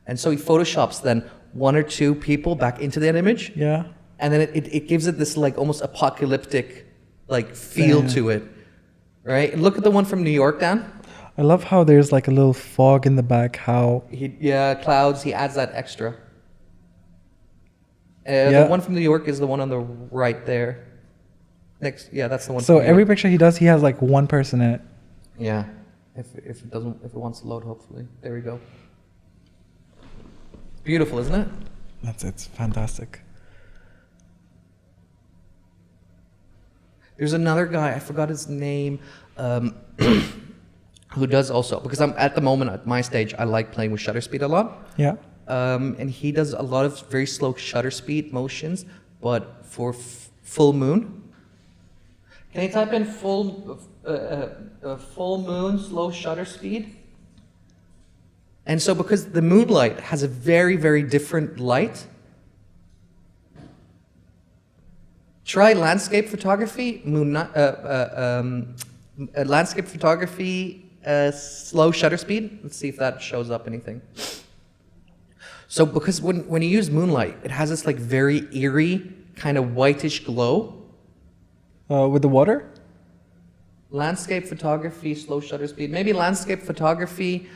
And so he photoshops then one or two people back into that image. Yeah. And then it gives it this like almost apocalyptic like feel to it. Right? Look at the one from New York, Dan. I love how there's like a little fog in the back, how... Clouds, he adds that extra. Yeah. The one from New York is the one on the right there. Next, yeah, that's the one. So every picture he does, he has like one person in it. Yeah. If it wants to load, hopefully. There we go. Beautiful, isn't it? It's fantastic. There's another guy, I forgot his name, who does also, because I'm at the moment at my stage, I like playing with shutter speed a lot. Yeah. And he does a lot of very slow shutter speed motions, but for full moon. Can you type in full moon slow shutter speed? And so because the moonlight has a very, very different light, try landscape photography, landscape photography, slow shutter speed. Let's see if that shows up anything. So because when you use moonlight, it has this like very eerie kind of whitish glow. With the water? Landscape photography, slow shutter speed. Maybe landscape photography,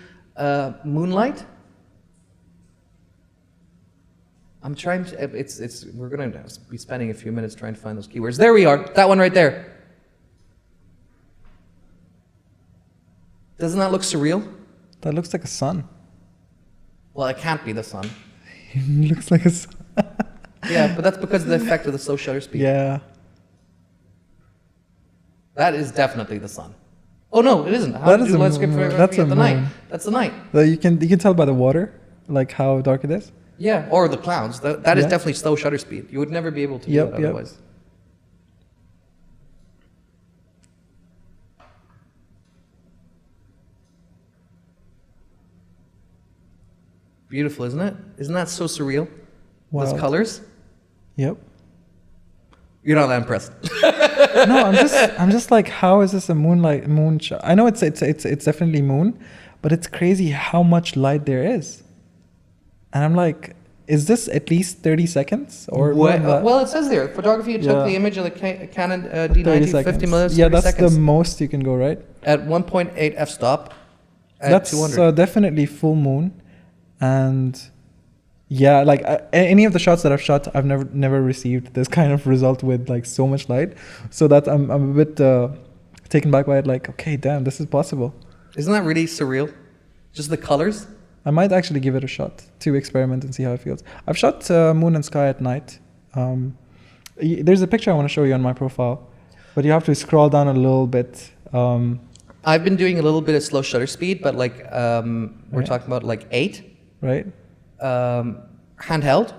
moonlight. I'm trying to. We're gonna be spending a few minutes trying to find those keywords. There we are. That one right there. Doesn't that look surreal? That looks like a sun. Well, it can't be the sun. It looks like a sun. Yeah, but that's because of the effect of the slow shutter speed. Yeah. That is definitely the sun. Oh no, it isn't. How That do is you a landscape moon. photography That's a at the night? moon. That's the night. You can tell by the water, like how dark it is. Yeah, or the clouds. That is Yeah. definitely slow shutter speed. You would never be able to do Yep, that yep. otherwise. Beautiful, isn't it? Isn't that so surreal? Wow. Those colors? Yep. You're not that impressed. No, I'm just like, how is this a moon shot? I know it's definitely moon, but it's crazy how much light there is. And I'm like, is this at least 30 seconds or more than that? Well, it says there, photography, you took Yeah. the image of the Canon 30 D90 seconds. 50 minutes, Yeah, 30 that's seconds. the most you can go, right? At 1.8 f-stop. At That's 200. definitely full moon. And yeah, like any of the shots that I've shot, I've never received this kind of result with like so much light. So that I'm a bit taken back by it. Like, okay, damn, this is possible. Isn't that really surreal? Just the colors? I might actually give it a shot to experiment and see how it feels. I've shot moon and sky at night. There's a picture I want to show you on my profile, but you have to scroll down a little bit. I've been doing a little bit of slow shutter speed, but like we're Right. talking about like 8. Right? Handheld.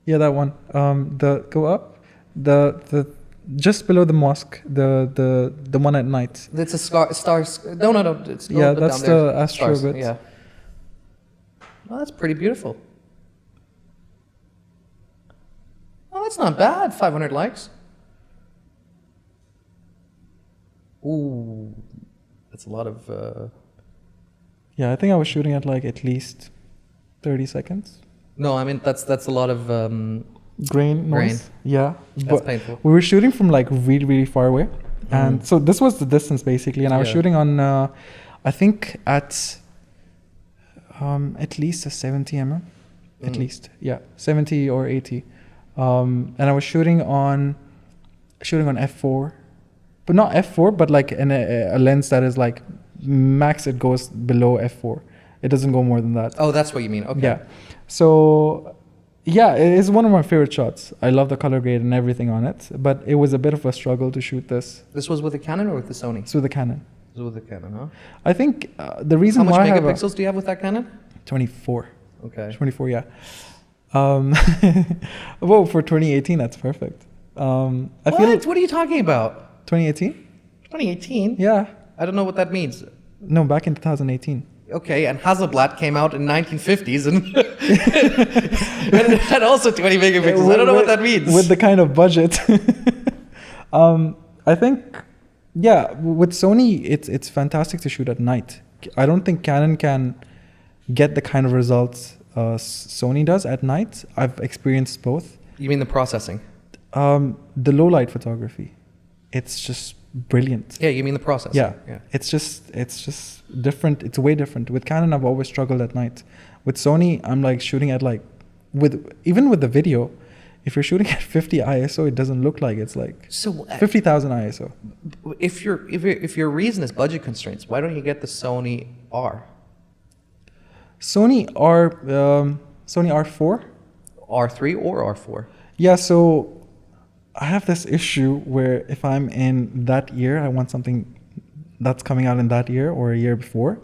Yeah, that one. Go up. The just below the mosque. The one at night. It's a star. No. It's a Yeah, little bit that's down there. the astro Stars, bit. Yeah. Well, that's pretty beautiful. Oh, that's not bad. 500 likes. Ooh, that's a lot of. Yeah, I think I was shooting at like at least 30 seconds. No, I mean that's a lot of. Grain noise. Grain. Yeah. That's painful. We were shooting from like really, really far away. And so this was the distance basically. And I was Yeah. shooting on, I think at least a 70 mm. At least. Yeah. 70 or 80. And I was shooting on f4. But not f4, but like a lens that is like max it goes below f4. It doesn't go more than that. Oh, that's what you mean. Okay. Yeah. So, yeah, it is one of my favorite shots. I love the color grade and everything on it, but it was a bit of a struggle to shoot this. This was with the Canon or with the Sony? It's with the Canon. This was with the Canon, huh? I think the reason How much why I have megapixels do you have with that Canon? 24. Okay. 24, yeah. Well, for 2018, that's perfect. I feel What are you talking about? 2018? 2018? Yeah. I don't know what that means. No, back in 2018. Okay, and Hasselblad came out in 1950s and, and it had also 20 megapixels. I don't know what that means. With the kind of budget. I think, yeah, with Sony, it's fantastic to shoot at night. I don't think Canon can get the kind of results Sony does at night. I've experienced both. You mean the processing? The low light photography, it's just brilliant. Yeah, you mean the processing? Yeah. It's just different. It's way different. With Canon, I've always struggled at night. With Sony, I'm like shooting at like, even with the video, if you're shooting at 50 ISO, it doesn't look like it's like 50,000 ISO. If your reason is budget constraints, why don't you get the Sony R? Sony R4. R3 or R4? Yeah, so I have this issue where if I'm in that year, I want something that's coming out in that year or a year before.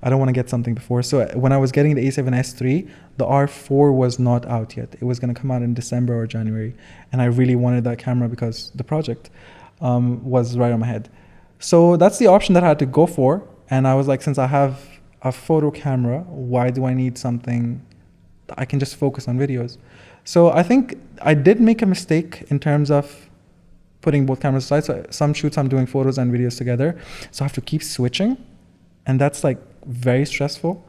I don't want to get something before. So when I was getting the A7S III, the R4 was not out yet. It was going to come out in December or January. And I really wanted that camera because the project was right on my head. So that's the option that I had to go for. And I was like, since I have a photo camera, why do I need something I can just focus on videos? So I think I did make a mistake in terms of putting both cameras aside. So some shoots I'm doing photos and videos together. So I have to keep switching. And that's like very stressful.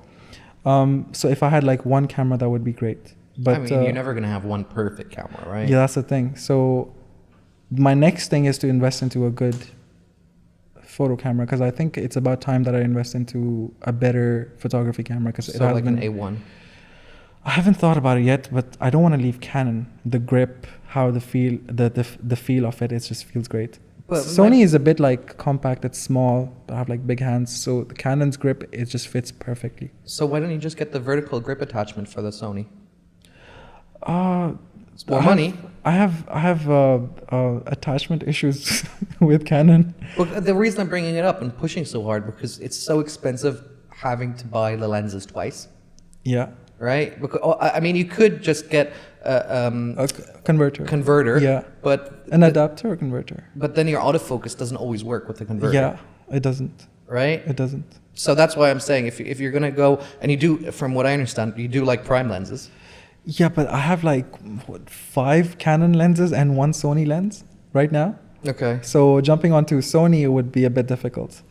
So if I had like one camera, that would be great. But I mean, you're never going to have one perfect camera, right? Yeah, that's the thing. So my next thing is to invest into a good photo camera, because I think it's about time that I invest into a better photography camera. Because so like an A1. I haven't thought about it yet, but I don't want to leave Canon. The grip, how the feel of it just feels great. But Sony is a bit like compact, it's small, but I have like big hands. So the Canon's grip, it just fits perfectly. So why don't you just get the vertical grip attachment for the Sony? It's more money. I have attachment issues with Canon. Well, the reason I'm bringing it up and pushing so hard because it's so expensive having to buy the lenses twice. Yeah. Right? Because, I mean, you could just get a converter. Yeah. But an adapter or converter. But then your autofocus doesn't always work with the converter. Yeah, it doesn't. Right? It doesn't. So that's why I'm saying if you're going to go, and you do, from what I understand, you do like prime lenses. Yeah, but I have like 5 Canon lenses and 1 Sony lens right now. Okay. So jumping onto Sony would be a bit difficult.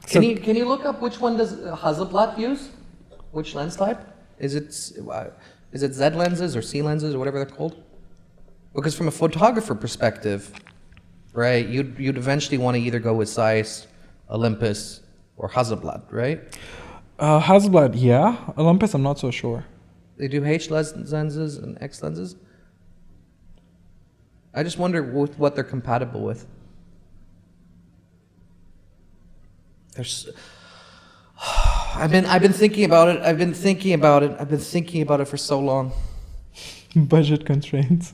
Can you look up which one does Hasselblad use? Which lens type? Is it Z lenses or C lenses or whatever they're called? Because from a photographer perspective, right, you'd eventually want to either go with Zeiss, Olympus, or Hasselblad, right? Hasselblad, yeah. Olympus, I'm not so sure. They do H lenses and X lenses. I just wonder what they're compatible with. I've been thinking about it. I've been thinking about it for so long. Budget constraints.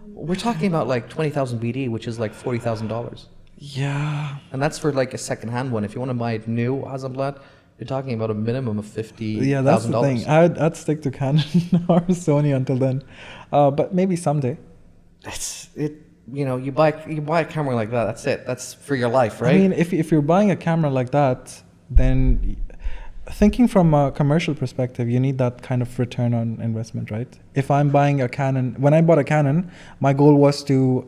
We're talking about like 20,000 BD, which is like $40,000. Yeah. And that's for like a second-hand one. If you want to buy a new Hasselblad, you're talking about a minimum of $50,000. Yeah, that's the thing. I'd stick to Canon or Sony until then, but maybe someday. You buy a camera like that. That's it. That's for your life, right? I mean, if you're buying a camera like that, then thinking from a commercial perspective, you need that kind of return on investment, right? If I'm buying a Canon, when I bought a Canon, my goal was to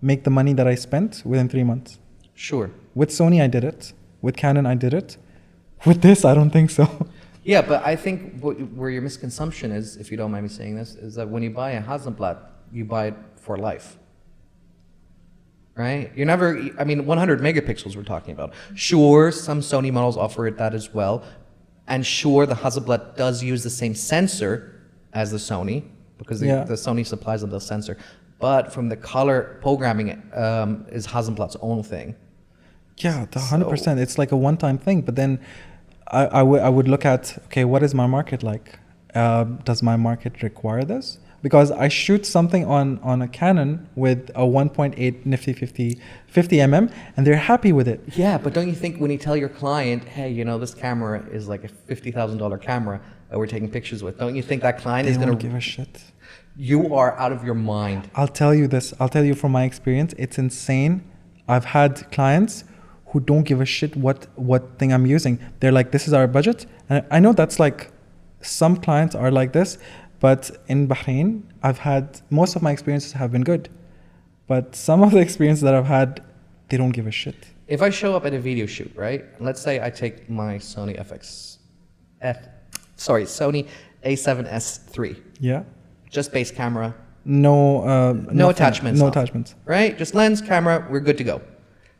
make the money that I spent within 3 months. Sure. With Sony, I did it. With Canon, I did it. With this, I don't think so. Yeah, but I think where your misconception is, if you don't mind me saying this, is that when you buy a Hasselblad, you buy it for life. Right? 100 megapixels we're talking about. Sure, some Sony models offer that as well. And sure, the Hasselblad does use the same sensor as the Sony, because the Sony supplies them the sensor. But from the color programming, is Hasselblad's own thing. Yeah, 100%. It's like a one-time thing. But then I would look at, okay, what is my market like? Does my market require this? Because I shoot something on a Canon with a 1.8 nifty 50 mm, and they're happy with it. Yeah, but don't you think when you tell your client, hey, this camera is like a $50,000 camera that we're taking pictures with, don't you think that client is going to give a shit? You are out of your mind. I'll tell you this. I'll tell you from my experience, it's insane. I've had clients who don't give a shit what thing I'm using. They're like, this is our budget. And I know that's like, some clients are like this, but in Bahrain, most of my experiences have been good. But some of the experiences that I've had, they don't give a shit. If I show up at a video shoot, right? Let's say I take my Sony Sony A7S III. Yeah. Just base camera. No Attachments. No attachments. Right? Just lens, camera, we're good to go.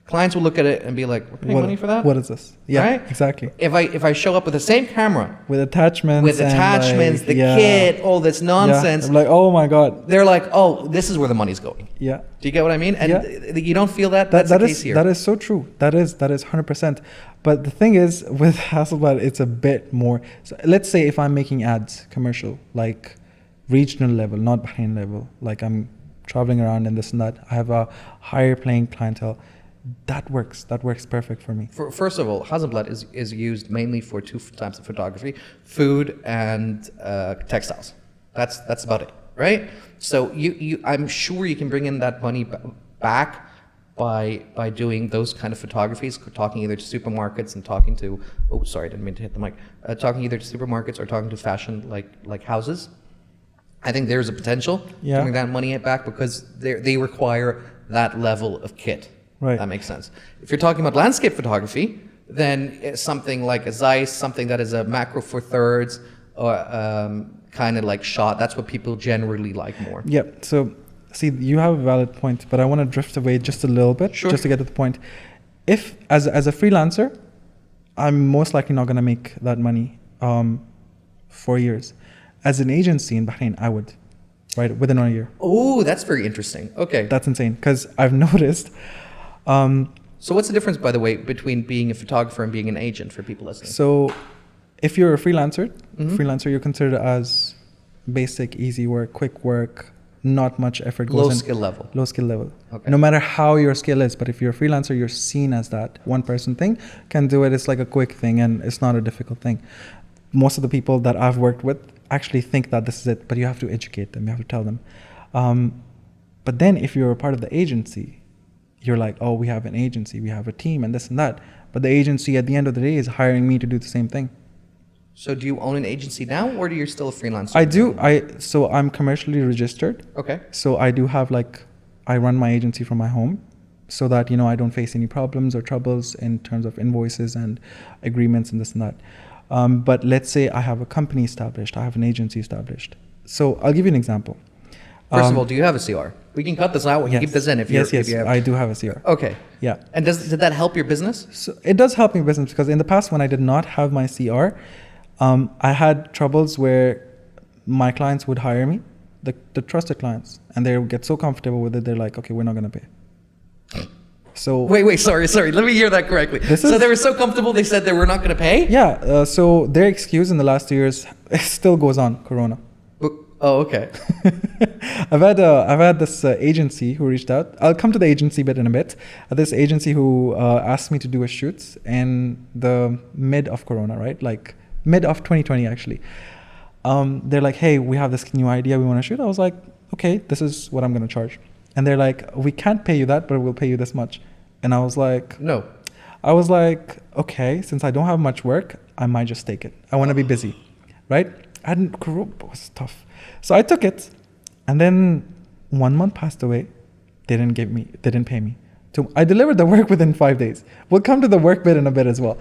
Clients will look at it and be like, we're paying money for that? What is this? Yeah, right? Exactly. If I show up with the same camera, with attachments, the kit, all this nonsense, I'm like, oh my god, they're like, oh, this is where the money's going. Yeah. Do you get what I mean? And you don't feel that that's the case here. That is so true. That is 100%. But the thing is, with Hasselblad, it's a bit more. So let's say if I'm making ads, commercial, like regional level, not Bahrain level, like I'm traveling around and this and that, I have a higher paying clientele. That works perfect for me. First of all, Hasselblad is used mainly for two types of photography: food and textiles. That's about it, right? So I'm sure you can bring in that money back by doing those kind of photographies, talking either to supermarkets and talking to I didn't mean to hit the mic. Talking either to supermarkets or talking to fashion like houses. I think there's a potential to bring that money back because they require that level of kit. Right. That makes sense. If you're talking about landscape photography, then it's something like a Zeiss, something that is a macro four thirds, or kind of like shot. That's what people generally like more. Yeah. So, see, you have a valid point, but I want to drift away just a little bit, just to get to the point. If, as a freelancer, I'm most likely not going to make that money for years. As an agency in Bahrain, I would, right, within a year. Oh, that's very interesting. Okay. That's insane, because I've noticed... so what's the difference, by the way, between being a photographer and being an agent for people listening? So if you're a freelancer, you're considered as basic, easy work, quick work, not much effort goes in. Low skill level. Okay. No matter how your skill is, but if you're a freelancer, you're seen as that one person thing, can do it. It's like a quick thing and it's not a difficult thing. Most of the people that I've worked with actually think that this is it, but you have to educate them, you have to tell them. But then if you're a part of the agency, you're like, oh, we have an agency, we have a team and this and that. But the agency at the end of the day is hiring me to do the same thing. So do you own an agency now, or do you still a freelancer? I do. So I'm commercially registered. Okay. So I do have I run my agency from my home so that, I don't face any problems or troubles in terms of invoices and agreements and this and that. But let's say I have a company established, I have an agency established. So I'll give you an example. First of all, do you have a CR? We can cut this out. We can keep this in if you have. I do have a CR. Okay. Yeah. And did that help your business? So it does help me business because in the past when I did not have my CR, I had troubles where my clients would hire me, the trusted clients, and they would get so comfortable with it, they're like, okay, we're not going to pay. So wait, sorry. Let me hear that correctly. So they were so comfortable they said they were not going to pay? Yeah. So their excuse in the last 2 years, it still goes on, Corona. Oh, okay. I've had this agency who reached out. I'll come to the agency bit in a bit. This agency who asked me to do a shoot in the mid of Corona, right? Like mid of 2020, actually. They're like, hey, we have this new idea we want to shoot. I was like, okay, this is what I'm going to charge. And they're like, we can't pay you that, but we'll pay you this much. And I was like, no. I was like, okay, since I don't have much work, I might just take it. I want to be busy, right? Corona was tough. So I took it, and then 1 month passed away. They didn't pay me. I delivered the work within 5 days. We'll come to the work bit in a bit as well.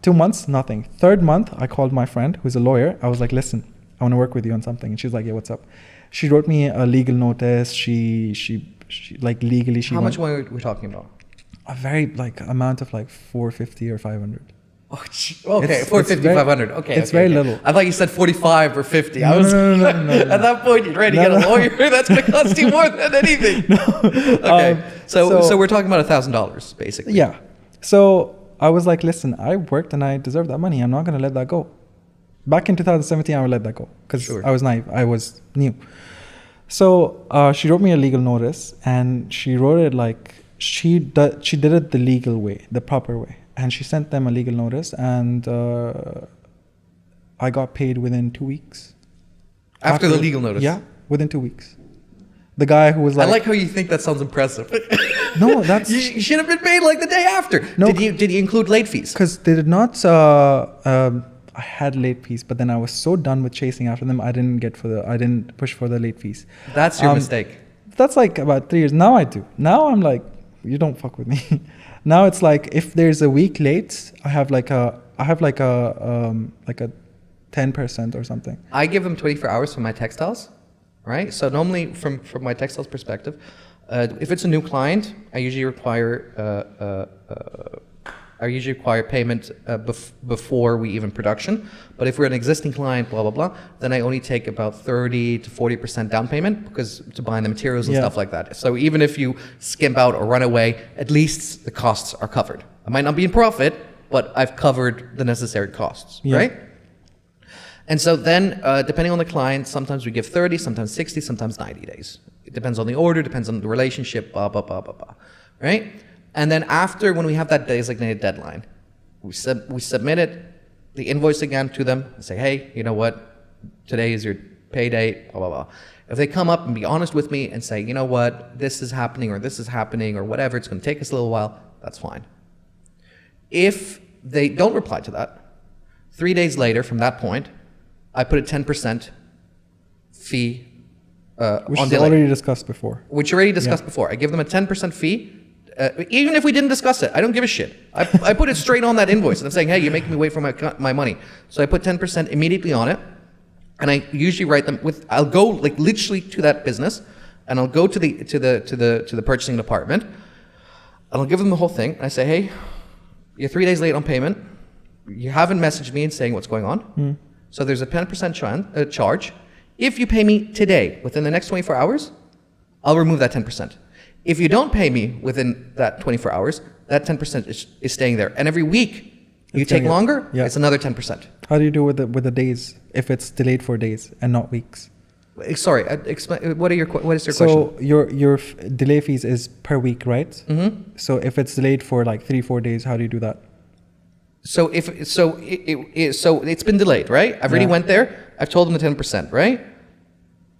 2 months, nothing. 3rd month, I called my friend who's a lawyer. I was like, listen, I want to work with you on something. And she's like, yeah, what's up? She wrote me a legal notice. She like legally. How much money are we talking about? A very amount of 450 or 500. Oh, okay, 450, 500. Okay, it's very little. I thought you said 45 or 50. No. At that point, you're ready to get a lawyer. That's going to cost you more than anything. Okay, so we're talking about $1,000 basically. Yeah. So I was like, listen, I worked and I deserve that money. I'm not going to let that go. Back in 2017, I would let that go because I was naive. I was new. So she wrote me a legal notice, and she wrote it she did it the legal way, the proper way. And she sent them a legal notice, and I got paid within 2 weeks. After the legal notice? Yeah, within 2 weeks. The guy who was I like, like how you think that sounds impressive. no, that's You should have been paid like the day after. No. Did you include late fees? because they did not. I had late fees, but then I was so done with chasing after them. I didn't push for the late fees. That's your mistake. That's like about 3 years. Now I do. Now I'm like, you don't fuck with me. Now it's like if there's a week late, I have like a 10% or something. I give them 24 hours for my textiles, right? So normally from my textiles perspective, if it's a new client, I usually require payment before we even production. But if we're an existing client, blah, blah, blah, then I only take about 30 to 40% down payment because to buy the materials and stuff like that. So even if you skimp out or run away, at least the costs are covered. I might not be in profit, but I've covered the necessary costs, right? And so then, depending on the client, sometimes we give 30, sometimes 60, sometimes 90 days. It depends on the order, depends on the relationship, blah, blah, blah, blah, blah, right? And then after, when we have that designated deadline, we submit it, the invoice again to them, and say, hey, you know what, today is your pay date, blah, blah, blah. If they come up and be honest with me and say, you know what, this is happening or whatever, it's going to take us a little while, that's fine. If they don't reply to that, 3 days later from that point, I put a 10% fee Which on is delay. already discussed before. Which already discussed before. I give them a 10% fee. Even if we didn't discuss it, I don't give a shit. I put it straight on that invoice. And I'm saying, hey, you're making me wait for my money. So I put 10% immediately on it. And I usually write them with, I'll go like literally to that business and I'll go to the purchasing department and I'll give them the whole thing. And I say, hey, you're 3 days late on payment. You haven't messaged me and saying what's going on. So there's a 10% charge. If you pay me today, within the next 24 hours, I'll remove that 10%. If you don't pay me within that 24 hours, that 10% is staying there. And every week you take longer, it's another 10%. How do you do with the days if it's delayed for days and not weeks? Sorry, explain. What is your question? So your delay fees is per week, right? Mm-hmm. So if it's delayed for like 3-4 days, how do you do that? So it's been delayed, right? I've already went there. I've told them the 10%, right?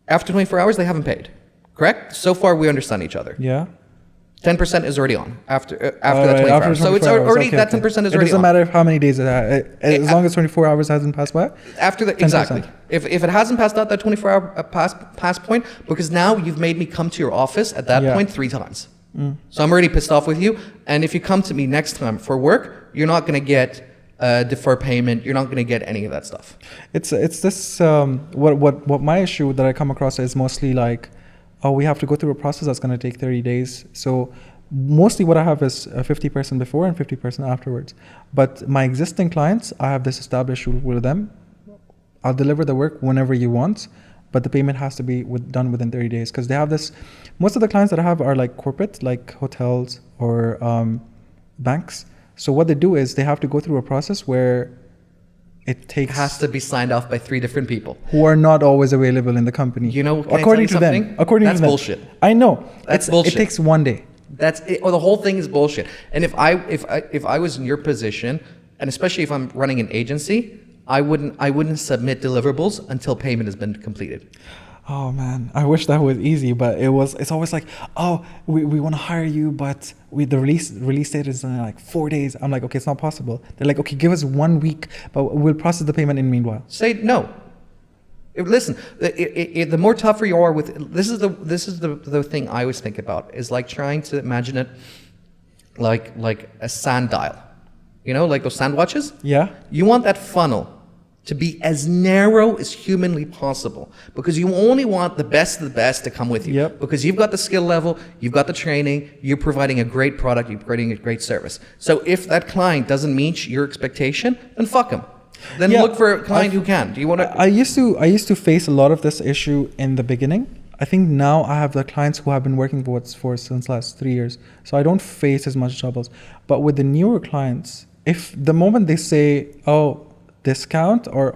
After 24 hours, they haven't paid. Correct? So far, we understand each other. Yeah. 10% is already on after that 24 hours. So it's already, that 10% is already on. It doesn't matter how many days as long as 24 hours hasn't passed by. After that, exactly. If it hasn't passed out that 24-hour pass point, because now you've made me come to your office at that point 3 times. So I'm already pissed off with you. And if you come to me next time for work, you're not going to get defer payment. You're not going to get any of that stuff. It's this what my issue that I come across is mostly like, oh, we have to go through a process that's going to take 30 days. So mostly what I have is 50% before and 50% afterwards. But my existing clients, I have this established rule with them. I'll deliver the work whenever you want, but the payment has to be done within 30 days. Because they have this, most of the clients that I have are like corporate, like hotels or banks. So what they do is they have to go through a process where it has to be signed off by 3 different people who are not always available in the company. You know, according to them. That's bullshit. I know. That's bullshit. It takes 1 day. That's it. Or the whole thing is bullshit. And if I was in your position, and especially if I'm running an agency, I wouldn't submit deliverables until payment has been completed. Oh man, I wish that was easy, but it's always like, oh, we want to hire you, but the release date is in like 4 days. I'm like, okay, it's not possible. They're like, okay, give us 1 week, but we'll process the payment in meanwhile. Say no. Listen, the more tougher you are with this is the thing I always think about is like trying to imagine it like a sand dial, you know, like those sand watches. Yeah. You want that funnel to be as narrow as humanly possible because you only want the best of the best to come with you. Yep. Because you've got the skill level, you've got the training, you're providing a great product, you're providing a great service. So if that client doesn't meet your expectation, then fuck them. Then look for a client who can. Do you want to? I used to face a lot of this issue in the beginning. I think now I have the clients who have been working for since last 3 years, so I don't face as much troubles. But with the newer clients, if the moment they say, oh, discount or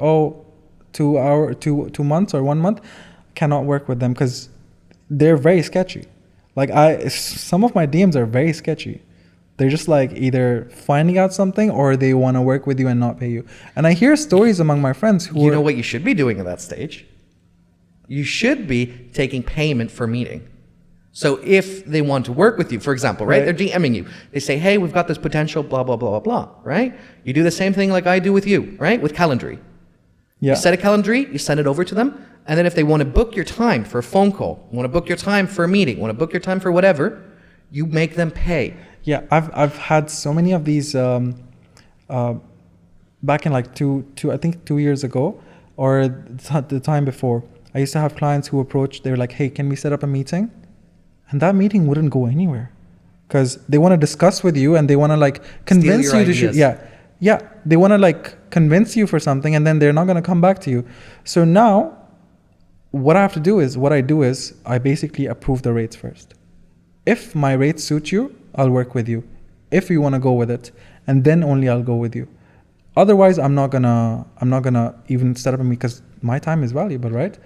2 months or 1 month, cannot work with them because they're very sketchy. Like some of my DMs are very sketchy. They're just like either finding out something or they want to work with you and not pay you. And I hear stories among my friends who you know what you should be doing at that stage? You should be taking payment for meeting. So if they want to work with you, for example, right? They're DMing you. They say, hey, we've got this potential, blah, blah, blah, blah, blah, right? You do the same thing like I do with you, right? With Calendly. Yeah. You set a Calendly, you send it over to them, and then if they want to book your time for a phone call, want to book your time for a meeting, want to book your time for whatever, you make them pay. Yeah, I've had so many of these back in like 2 years ago, or the time before. I used to have clients who approached, they were like, hey, can we set up a meeting? And that meeting wouldn't go anywhere because they want to discuss with you and they want to like convince you to shoot. Yeah. They want to like convince you for something and then they're not going to come back to you. So now what I do is I basically approve the rates first. If my rates suit you, I'll work with you. If you want to go with it, and then only I'll go with you. Otherwise, I'm not gonna even set up a meeting because my time is valuable, right?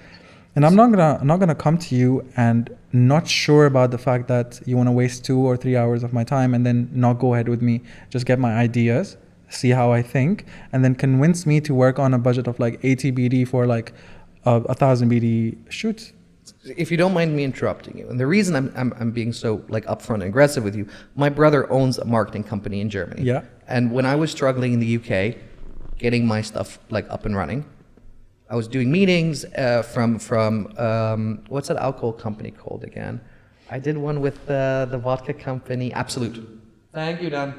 And I'm not gonna come to you and not sure about the fact that you want to waste 2 or 3 hours of my time and then not go ahead with me. Just get my ideas, see how I think, and then convince me to work on a budget of like 80 BD for like 1,000 BD shoots. If you don't mind me interrupting you, and the reason I'm being so like upfront and aggressive with you, my brother owns a marketing company in Germany. Yeah. And when I was struggling in the UK, getting my stuff like up and running, I was doing meetings from what's that alcohol company called again? I did one with the vodka company, Absolute. Thank you, Dan.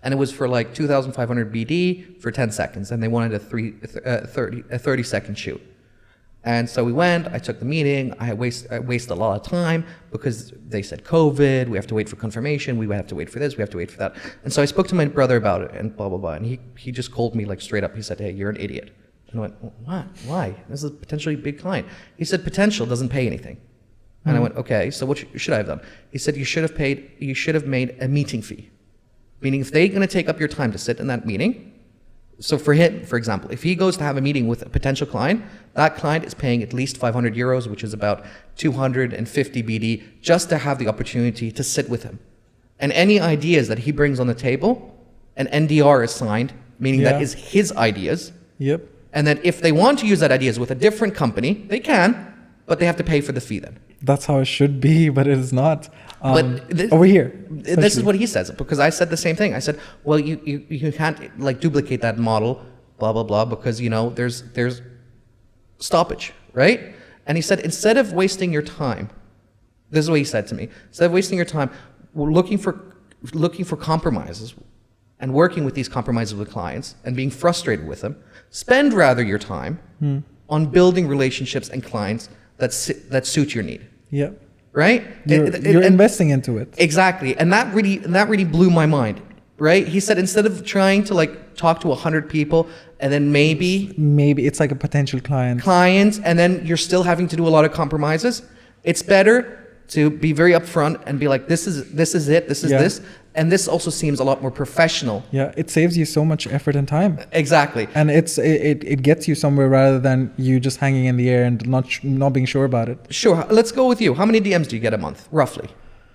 And it was for like 2,500 BD for 10 seconds, and they wanted a 30-second shoot. And so we went, I took the meeting, I wasted a lot of time because they said COVID, we have to wait for confirmation, we have to wait for this, we have to wait for that. And so I spoke to my brother about it and blah, blah, blah. And he just called me like straight up. He said, hey, you're an idiot. And I went, what? Why? This is a potentially big client. He said, potential doesn't pay anything. And I went, okay, so what should I have done? He said, you should have made a meeting fee. Meaning if they're going to take up your time to sit in that meeting, so for him, for example, if he goes to have a meeting with a potential client, that client is paying at least 500 euros, which is about 250 BD, just to have the opportunity to sit with him. And any ideas that he brings on the table, an NDR is signed, meaning that is his ideas. Yep. And that if they want to use that ideas with a different company, they can, but they have to pay for the fee then. That's how it should be, but it is not. But over here, this is what he says, because I said the same thing. I said, well, you can't like duplicate that model, blah blah blah, because you know there's stoppage, right? And he said, instead of wasting your time, this is what he said to me. Instead of wasting your time, we're looking for compromises and working with these compromises with clients and being frustrated with them. Spend rather your time on building relationships and clients that suit your need. Yeah. Right? You're investing into it. Exactly. And that really blew my mind. Right? He said instead of trying to like talk to 100 people and then maybe it's like a potential client and then you're still having to do a lot of compromises, it's better to be very upfront and be like, this is it, this is this. And this also seems a lot more professional. Yeah, it saves you so much effort and time. Exactly. And it gets you somewhere rather than you just hanging in the air and not being sure about it. Sure. Let's go with you. How many DMs do you get a month, roughly?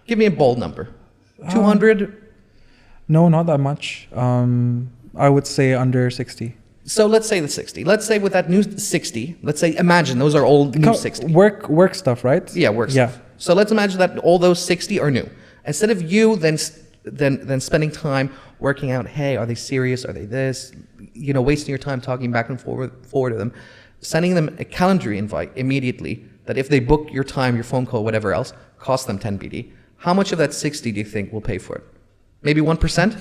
Give me a bold number. 200? No, not that much. I would say under 60. So let's say the 60. Let's say with that new 60, let's say, imagine those are old new 60. Work stuff, right? Yeah, work stuff. So let's imagine that all those 60 are new. Instead of you then spending time working out, hey, are they serious? Are they this? You know, wasting your time talking back and forward to them, sending them a Calendly invite immediately that if they book your time, your phone call, whatever else, costs them 10 BD. How much of that 60 do you think will pay for it? Maybe 1%?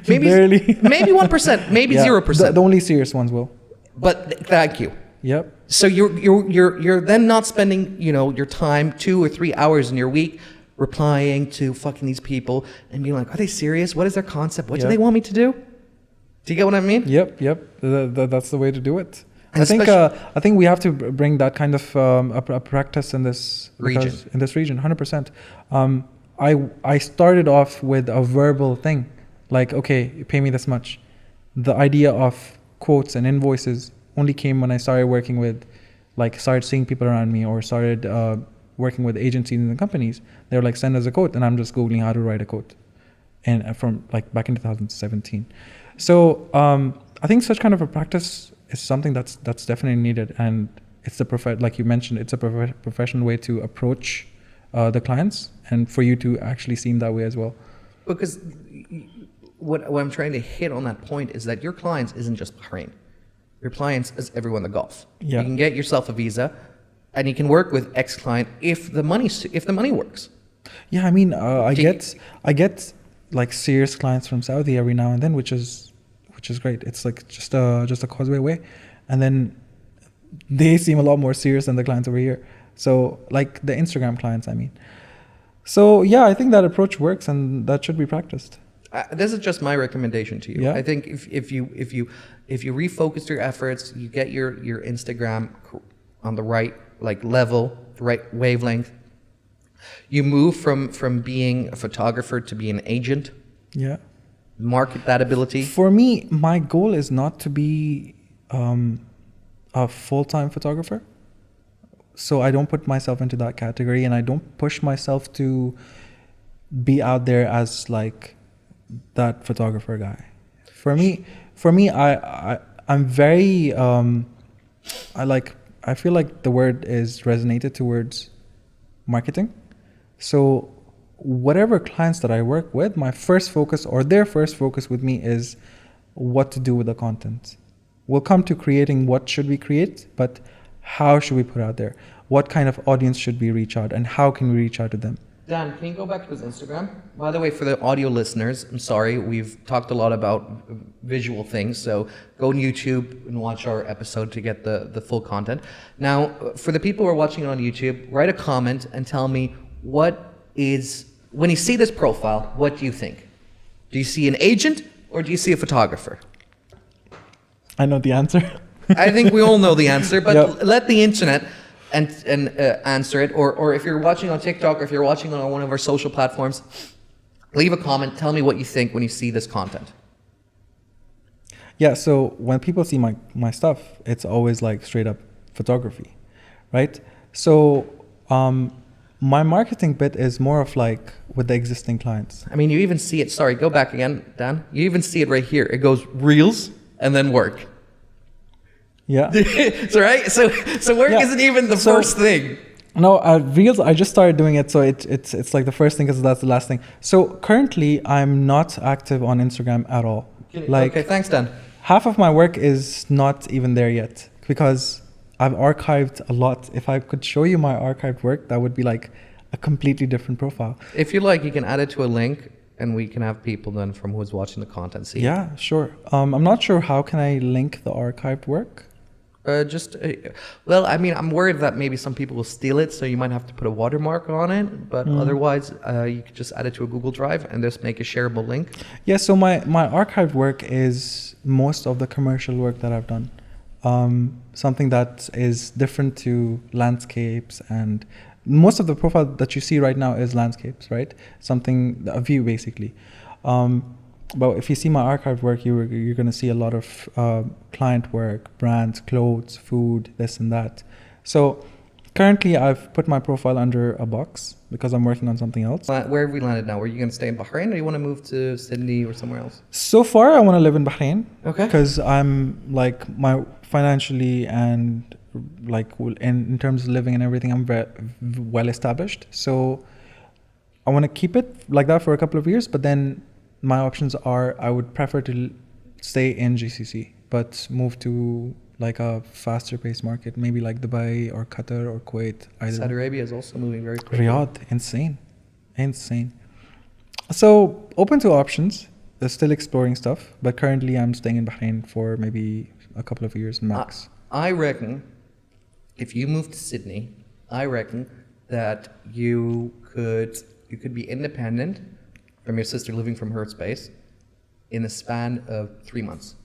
Maybe barely. Maybe 1%, maybe 0%. The only serious ones will. But thank you. Yep. So you're then not spending, you know, your time 2 or 3 hours in your week replying to fucking these people and being like, are they serious? What is their concept? What do they want me to do? Do you get what I mean? Yep. That's the way to do it. I think we have to bring that kind of a practice in this region. 100%. I started off with a verbal thing, like, okay, pay me this much. The idea of quotes and invoices only came when I started working with, like, started seeing people around me or started working with agencies and companies. They were like, send us a quote, and I'm just Googling how to write a quote, and from like back in 2017. So I think such kind of a practice is something that's definitely needed, and it's like you mentioned, it's a professional way to approach the clients, and for you to actually seem that way as well. Because what I'm trying to hit on that point is that your clients isn't just Bahrain. Your clients is everyone in the Gulf. Yeah. You can get yourself a visa, and you can work with X client if the money works. Yeah, I mean, I get like serious clients from Saudi every now and then, which is great. It's like just a causeway away, and then they seem a lot more serious than the clients over here. So like the Instagram clients, I mean. So yeah, I think that approach works, and that should be practiced. This is just my recommendation to you. Yeah. I think if you refocus your efforts, you get your Instagram on the right like level, the right wavelength. You move from being a photographer to be an agent. Yeah. Market that ability. For me, my goal is not to be a full-time photographer. So I don't put myself into that category, and I don't push myself to be out there as like that photographer guy. For me, I'm very I feel like the word is resonated towards marketing. So whatever clients that I work with, my first focus or their first focus with me is what to do with the content. We'll come to creating what should we create, but how should we put out there? What kind of audience should we reach out, and how can we reach out to them? Dan, can you go back to his Instagram? By the way, for the audio listeners, I'm sorry, we've talked a lot about visual things, so go on YouTube and watch our episode to get the full content. Now, for the people who are watching it on YouTube, write a comment and tell me when you see this profile, what do you think? Do you see an agent or do you see a photographer? I know the answer. I think we all know the answer, but Yep. let the internet and answer it, or if you're watching on TikTok or if you're watching on one of our social platforms, leave a comment. Tell me what you think when you see this content. Yeah, so when people see my stuff, it's always like straight up photography, right? So my marketing bit is more of like with the existing clients. I mean, you even see it. Sorry, go back again, Dan. You even see it right here. It goes reels and then work. Yeah. So right. So work Yeah. isn't even the first thing. No, Reels, I just started doing it, so it's like the first thing because that's the last thing. So currently, I'm not active on Instagram at all. Like, Okay, thanks, Dan. half of my work is not even there yet because I've archived a lot. If I could show you my archived work, that would be like a completely different profile. If you like, you can add it to a link, and we can have people then from who's watching the content see. Yeah, sure. I'm not sure how can I link the archived work. Well, I mean, I'm worried that maybe some people will steal it, so you might have to put a watermark on it. But otherwise, you could just add it to a Google Drive and just make a shareable link. Yeah, so my archived work is most of the commercial work that I've done. Something that is different to landscapes, and most of the profile that you see right now is landscapes, right? A view basically. But if you see my archived work, you're going to see a lot of client work, brands, clothes, food, this and that. So currently I've put my profile under a box because I'm working on something else. Where have we landed now? Are you going to stay in Bahrain, or do you want to move to Sydney or somewhere else? So far I want to live in Bahrain. Okay. Because I'm like financially and like in terms of living and everything, I'm very well established. So I want to keep it like that for a couple of years, but then my options are I would prefer to stay in GCC, but move to like a faster paced market, maybe like Dubai or Qatar or Kuwait. Saudi Arabia is also moving very quickly. Riyadh, insane. So open to options. Still exploring stuff, but currently I'm staying in Bahrain for maybe a couple of years max. I reckon if you move to Sydney, I reckon that you could be independent from your sister living from her space in the span of 3 months.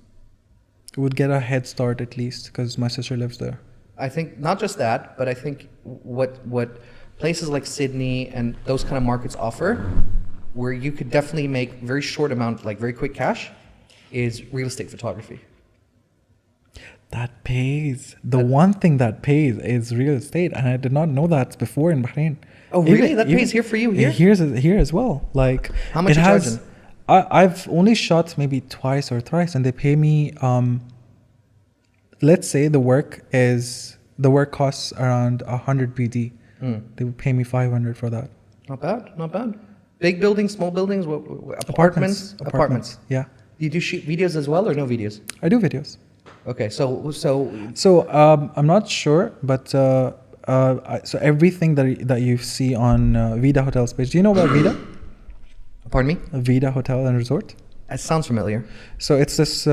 Would get a head start at least because my sister lives there. I think not just that, but I think what places like Sydney and those kind of markets offer, where you could definitely make very short amount, like very quick cash, is real estate photography. That pays. The one thing that pays is real estate, and I did not know that before in Bahrain. Oh, really? That pays here for you here? Here as well. Like, how much are you charging? I've only shot maybe twice or thrice, and they pay me. Let's say the work is the work costs around 100 BD. They would pay me 500 for that. Not bad, not bad. Big buildings, small buildings, Apartments. Apartments. Yeah. Do you do shoot videos as well or no videos? I do videos. Okay, so I'm not sure, but so everything that you see on Vida Hotel's page. Do you know about Vida? pardon me? Vida Hotel and Resort. It sounds familiar. So it's this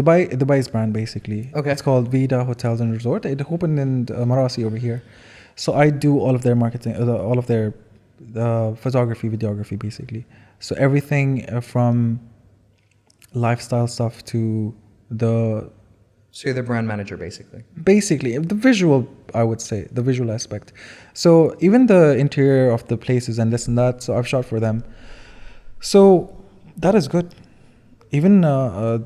Dubai's brand basically. Okay. It's called Vida Hotels and Resort. It opened in Marasi over here. So I do all of their marketing, all of their photography, videography basically. So everything from lifestyle stuff to the... So you're the brand manager basically. Basically, the visual, I would say, the visual aspect. So even the interior of the places and this and that, so I've shot for them. So that is good. Even the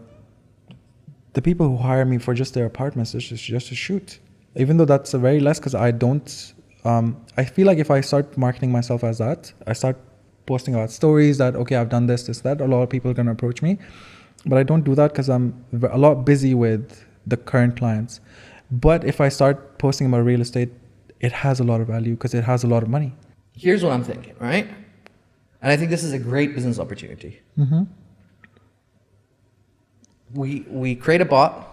people who hire me for just their apartments, just to shoot. Even though that's a very less, because I don't, I feel like if I start marketing myself as that, I start posting about stories that, okay, I've done this, that, a lot of people are going to approach me. But I don't do that because I'm a lot busy with the current clients. But if I start posting about real estate, it has a lot of value because it has a lot of money. Here's what I'm thinking, right? And I think this is a great business opportunity. Mm-hmm. We create a bot,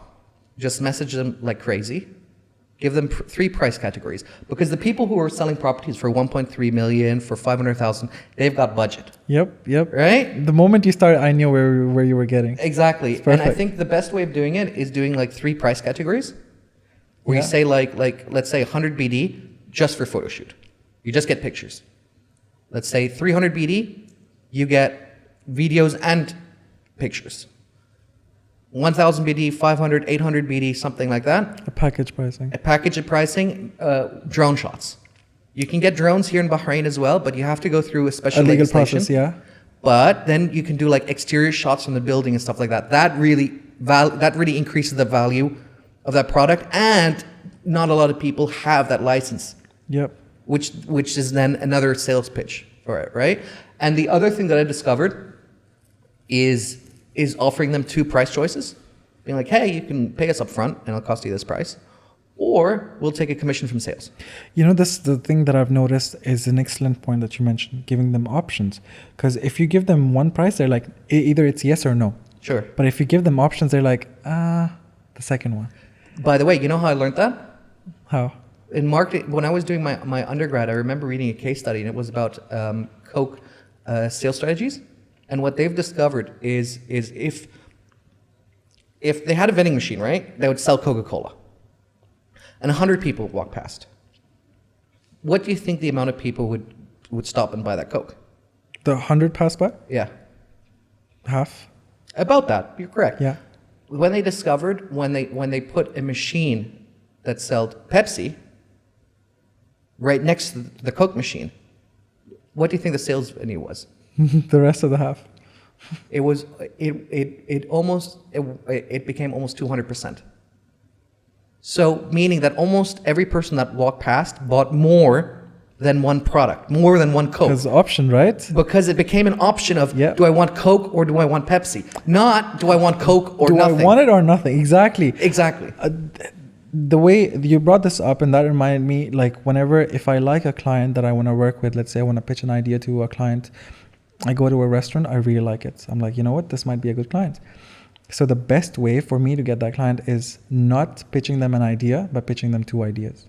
just message them like crazy, give them three price categories. Because the people who are selling properties for 1.3 million, for 500,000, they've got budget. Yep. Right? The moment you started, I knew where you were getting. Exactly. And I think the best way of doing it is doing like three price categories. Where you say like let's say 100 BD just for photo shoot. You just get pictures. Let's say 300 BD, you get videos and pictures. 1,000 BD, 500, 800 BD, something like that. A package pricing. A package of pricing, drone shots. You can get drones here in Bahrain as well, but you have to go through a special legal legislation. process, yeah. But then you can do like exterior shots from the building and stuff like that. That really increases the value of that product, and not a lot of people have that license. Yep. Which is then another sales pitch for it, right? And the other thing that I discovered is offering them two price choices. Being like, hey, you can pay us up front and it'll cost you this price. Or we'll take a commission from sales. You know, the thing that I've noticed is an excellent point that you mentioned, giving them options. Because if you give them one price, they're like, either it's yes or no. Sure. But if you give them options, they're like, the second one. By the way, you know how I learned that? How? In marketing, when I was doing my undergrad, I remember reading a case study, and it was about Coke sales strategies. And what they've discovered is if they had a vending machine, right, they would sell Coca-Cola, and 100 people would walk past. What do you think the amount of people would stop and buy that Coke? The 100 pass by? Yeah. Half? About that, you're correct. Yeah. When they discovered, when they put a machine that sold Pepsi right next to the Coke machine, what do you think the sales venue was? The rest of the half. It became almost 200%. So meaning that almost every person that walked past bought more than one product, more than one Coke. Because option, right? Because it became an option of, Yep. do I want Coke or do I want Pepsi? Not, do I want Coke or nothing? Do I want it or nothing? Exactly. Exactly. The way you brought this up, and that reminded me, like whenever, if I like a client that I want to work with, let's say I want to pitch an idea to a client, I go to a restaurant, I really like it. I'm like, you know what, this might be a good client. So the best way for me to get that client is not pitching them an idea, but pitching them two ideas.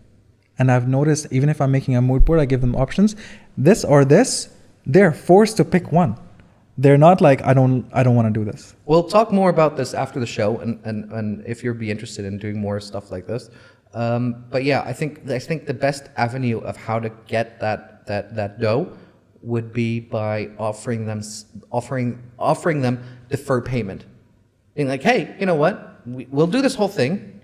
And I've noticed, even if I'm making a mood board, I give them options, this or this, they're forced to pick one. They're not like, I don't want to do this. We'll talk more about this after the show, and if you'd be interested in doing more stuff like this. But yeah, I think the best avenue of how to get that dough would be by offering them deferred payment. Being like, hey, you know what? We'll do this whole thing,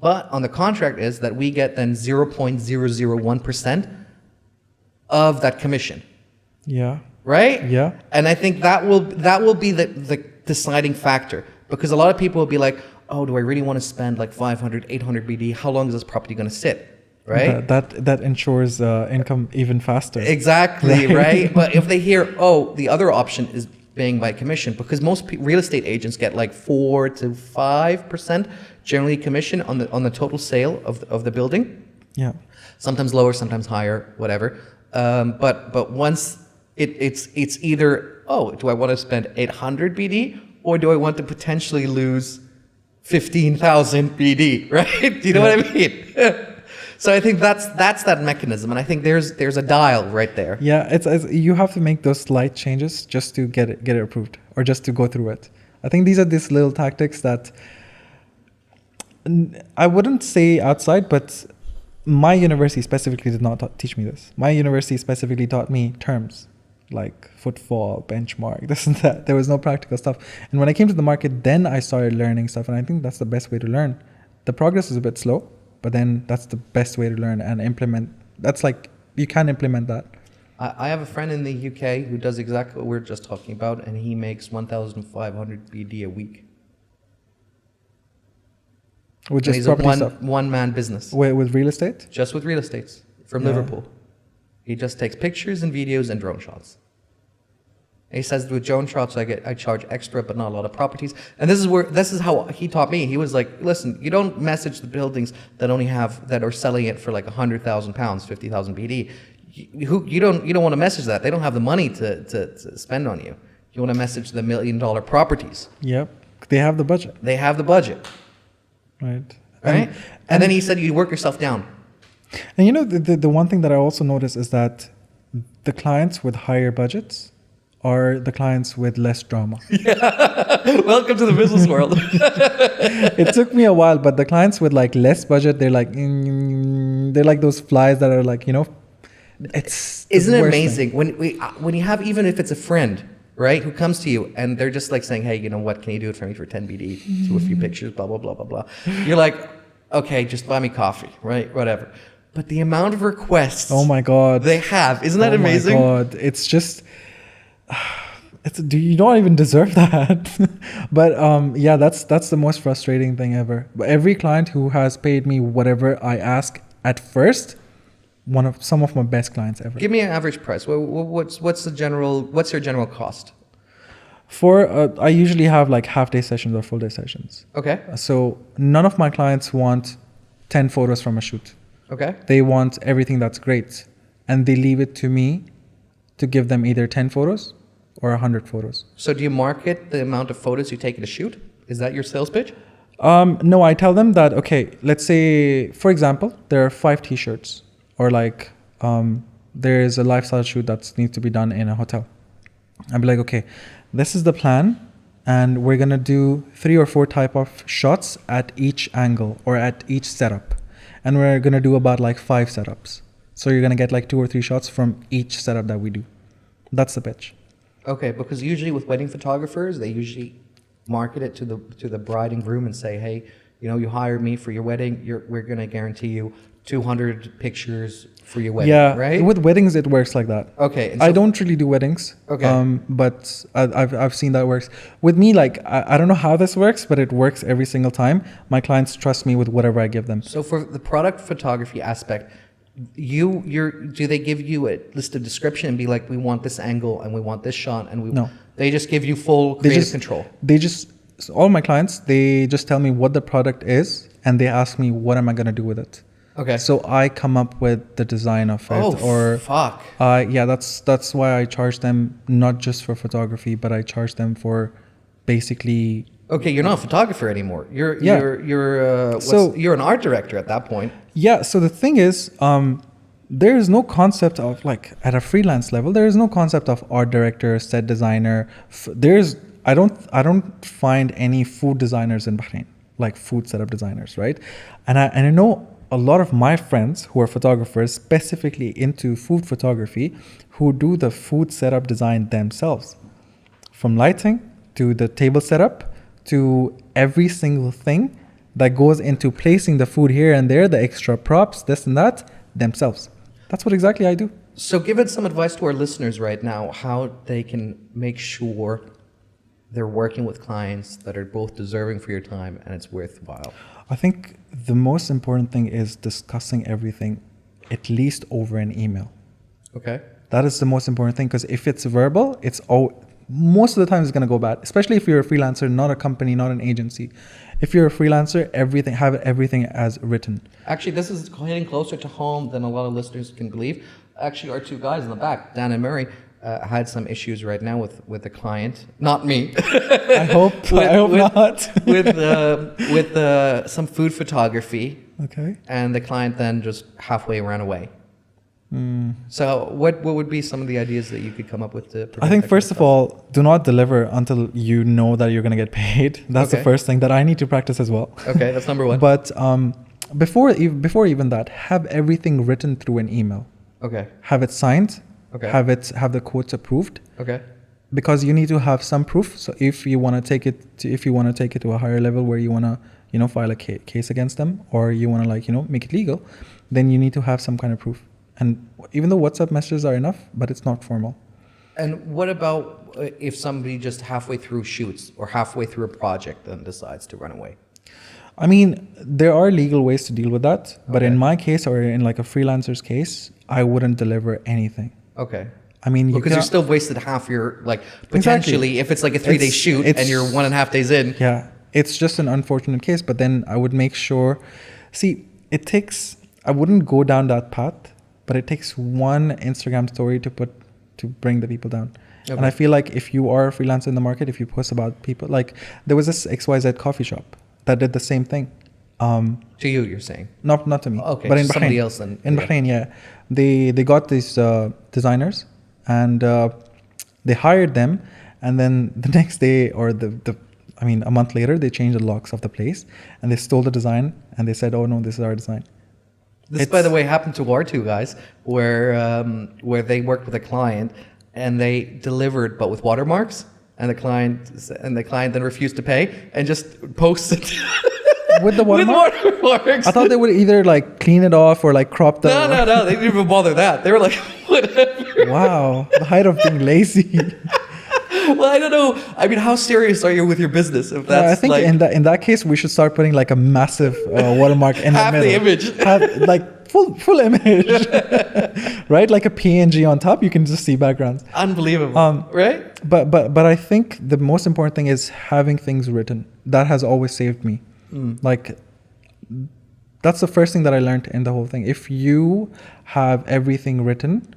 but on the contract is that we get then 0.001% of that commission. Yeah. Right? Yeah. And I think that will be the deciding factor, because a lot of people will be like, oh, do I really want to spend like 500, 800 BD? How long is this property going to sit? Right? That ensures income even faster. Exactly, right? But if they hear, oh, the other option is paying by commission, because most real estate agents get like 4 to 5% generally commission on the total sale of the building. Yeah. Sometimes lower, sometimes higher, whatever. But once it's either, oh, do I want to spend 800 BD or do I want to potentially lose 15,000 BD, right? Do you know what I mean? So I think that's that mechanism, and I think there's a dial right there. Yeah, it's you have to make those slight changes just to get it approved or just to go through it. I think these are these little tactics that I wouldn't say outside, but my university specifically did not teach me this. My university specifically taught me terms like footfall, benchmark, this and that. There was no practical stuff. And when I came to the market, then I started learning stuff. And I think that's the best way to learn. The progress is a bit slow, but then that's the best way to learn and implement. That's like, you can implement that. I have a friend in the UK who does exactly what we're just talking about, and he makes 1,500 BD a week. With just he's a property stuff. one-man business. With real estate? Just with real estate from Liverpool. He just takes pictures and videos and drone shots. And he says with drone shots I charge extra, but not a lot of properties. And this is how he taught me. He was like, listen, you don't message the buildings that are selling it for like £100,000, 50,000 BD. You don't want to message that. They don't have the money to spend on you. You want to message the $1 million properties. Yep. They have the budget. They have the budget. Right. Right? And then he said you work yourself down. And you know, the one thing that I also noticed is that the clients with higher budgets are the clients with less drama. Yeah. Welcome to the business world. It took me a while, but the clients with like less budget, they're like those flies that are like, you know, Isn't it amazing when you have, even if it's a friend, right, who comes to you and they're just like saying, hey, you know what, can you do it for me for 10 BD to a few pictures, blah, blah, blah, blah, blah. You're like, okay, just buy me coffee, right, whatever. But the amount of requests oh my God, they have, isn't that amazing? Oh my God, it's just, you don't even deserve that. But yeah, that's the most frustrating thing ever. But every client who has paid me whatever I ask at first, some of my best clients ever. Give me an average price. What's your general cost? I usually have like half-day sessions or full-day sessions. Okay. So none of my clients want 10 photos from a shoot. Okay. They want everything that's great. And they leave it to me to give them either 10 photos or 100 photos. So do you market the amount of photos you take in a shoot? Is that your sales pitch? No, I tell them that, okay, let's say, for example, there are 5 t-shirts or like there is a lifestyle shoot that needs to be done in a hotel. I'd be like, okay, this is the plan. And we're going to do 3 or 4 type of shots at each angle or at each setup. And we're going to do about like 5 setups. So you're going to get like 2 or 3 shots from each setup that we do. That's the pitch. Okay, because usually with wedding photographers, they usually market it to the bride and groom and say, hey, you know, you hired me for your wedding. We're going to guarantee you 200 pictures for your wedding, yeah, right? With weddings, it works like that. Okay. I don't really do weddings. Okay. But I've seen that works. With me, like, I don't know how this works, but it works every single time. My clients trust me with whatever I give them. So for the product photography aspect, do they give you a list of description and be like, we want this angle and we want this shot and No. They just give you full creative control. So all my clients, they just tell me what the product is and they ask me what am I going to do with it. Okay. So I come up with the design of it. Fuck. Yeah, that's why I charge them not just for photography, but I charge them for basically. Okay, you're not a photographer anymore. You're an art director at that point. Yeah. So the thing is, there is no concept of like at a freelance level. There is no concept of art director, set designer. I don't find any food designers in Bahrain, like food setup designers, right? And I know a lot of my friends who are photographers specifically into food photography who do the food setup design themselves, from lighting to the table setup to every single thing that goes into placing the food here and there, the extra props, this and that, themselves. That's what exactly I do. So give it some advice to our listeners right now, how they can make sure they're working with clients that are both deserving for your time and it's worthwhile. I think the most important thing is discussing everything at least over an email. Okay. That is the most important thing, because if it's verbal, most of the time it's going to go bad, especially if you're a freelancer, not a company, not an agency. If you're a freelancer, have everything as written. Actually, this is hitting closer to home than a lot of listeners can believe. Actually, our two guys in the back, Dan and Murray, had some issues right now with a client. Not me. I hope not. with some food photography. Okay. And the client then just halfway ran away. So what would be some of the ideas that you could come up with to prevent I think that first kind of all, do not deliver until you know that you're going to get paid. That's the Okay. first thing that I need to practice as well. stuff? Okay, that's number one. But before even that, have everything written through an email. Okay. Have it signed. Okay. Have the quotes approved. Okay. Because you need to have some proof. So if you want to take it to a higher level where you want to file a case against them, or you want to make it legal, then you need to have some kind of proof. And even though WhatsApp messages are enough, but it's not formal. And what about if somebody just halfway through shoots or halfway through a project then decides to run away? I mean, there are legal ways to deal with that, but Okay. in my case, or in like a freelancer's case, I wouldn't deliver anything. Okay. I mean, Because you still wasted half your, potentially, if it's like a 3-day shoot and you're 1.5 days in. Yeah, it's just an unfortunate case, but then I would make sure, I wouldn't go down that path, but it takes one Instagram story to bring the people down. Okay. And I feel like if you are a freelancer in the market, if you post about people, like there was this XYZ coffee shop that did the same thing. To you, you're saying? Not to me. Okay, But in so Bahrain. somebody else then. In Bahrain, yeah. They got these designers and they hired them, and then the next day or a month later, they changed the locks of the place and they stole the design and they said, "Oh no, this is our design." This, by the way, happened to our two guys, where they worked with a client and they delivered, but with watermarks, and the client then refused to pay and just posted With the watermark? with watermarks. I thought they would either like clean it off or like crop the. No, they didn't even bother that. They were like, whatever. Wow, the height of being lazy. Well, I don't know. I mean, how serious are you with your business? If that's I think like in that case, we should start putting like a massive watermark in half the middle. the image. Like full image, right? Like a PNG on top, you can just see backgrounds. Unbelievable, right? But I think the most important thing is having things written. That has always saved me. Like that's the first thing that I learned in the whole thing. If you have everything written,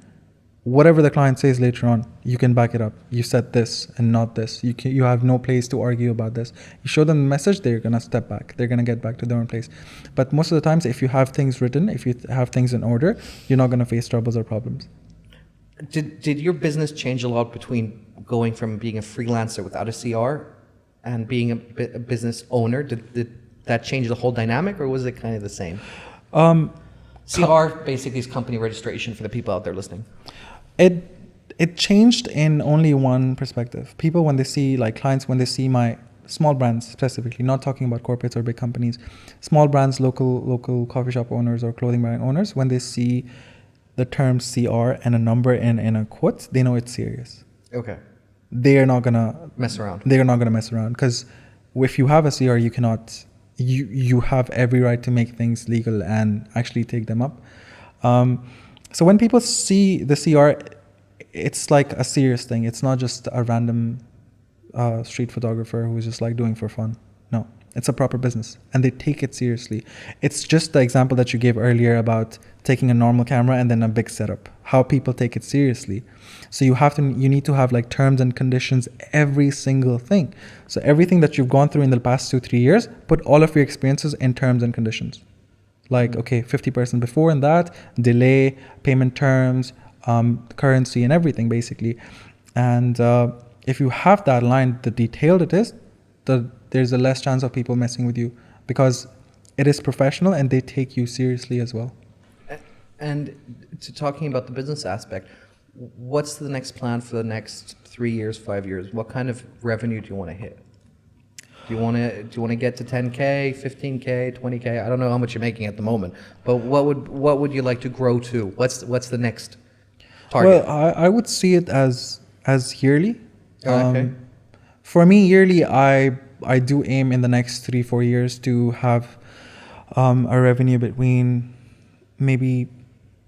whatever the client says later on, you can back it up. You said this and not this. You have no place to argue about this. You show them the message, they're gonna step back. They're gonna get back to their own place. But most of the times, if you have things written, if you have things in order, you're not gonna face troubles or problems. Did your business change a lot between going from being a freelancer without a CR and being a business owner? Did that change the whole dynamic, or was it kind of the same? CR basically is company registration for the people out there listening. It changed in only one perspective. People, when they see, like clients, when they see my small brands specifically, not talking about corporates or big companies, small brands, local coffee shop owners or clothing brand owners, when they see the term CR and a number in a quote, they know it's serious. Okay. They are not gonna Mess around. They are not gonna mess around, because if you have a CR, you cannot. You have every right to make things legal and actually take them up. So when people see the CR, it's like a serious thing. It's not just a random street photographer who's just like doing for fun. No, it's a proper business and they take it seriously. It's just the example that you gave earlier about taking a normal camera and then a big setup, how people take it seriously. So you need to have like terms and conditions, every single thing. So everything that you've gone through in the past 2-3 years, put all of your experiences in terms and conditions. Like, okay, 50% before and that, delay, payment terms, currency and everything basically. And if you have that line, the detailed it is, there's a less chance of people messing with you, because it is professional and they take you seriously as well. And to talking about the business aspect, what's the next plan for the next 3 years, 5 years? What kind of revenue do you want to hit? Do you want to get to 10K, 15K, 20K? I don't know how much you're making at the moment, but what would you like to grow to? What's the next target? Well, I would see it as yearly. Okay. For me, yearly, I do aim in the next 3-4 years to have a revenue between maybe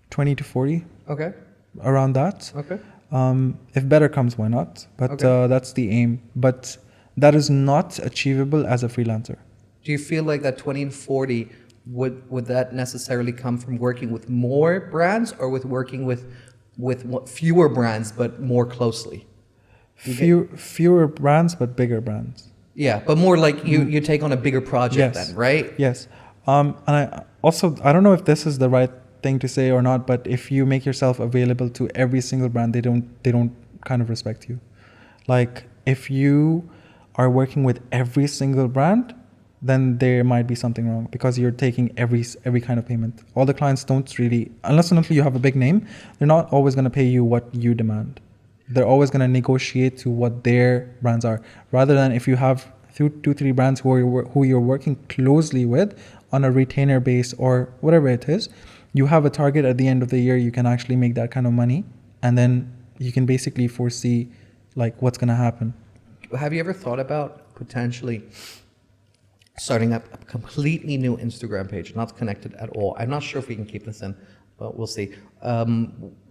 20 to 40. Okay. Around that. Okay. If better comes, why not? But Okay. that's the aim. But that is not achievable as a freelancer. Do you feel like that 20 and 40 would that necessarily come from working with more brands or with working with fewer brands but more closely? Fewer brands, but bigger brands. Yeah, but more like you take on a bigger project Yes. then, right? Yes. And I don't know if this is the right thing to say or not, but if you make yourself available to every single brand, they don't kind of respect you. Like if you are working with every single brand, then there might be something wrong because you're taking every kind of payment. All the clients don't really, unless and until you have a big name, they're not always going to pay you what you demand. They're always going to negotiate to what their brands are, rather than if you have two, three brands who you're working closely with on a retainer base or whatever it is. You have a target at the end of the year. You can actually make that kind of money, and then you can basically foresee like what's going to happen. Have you ever thought about potentially starting up a completely new Instagram page, not connected at all? I'm not sure if we can keep this in, but we'll see.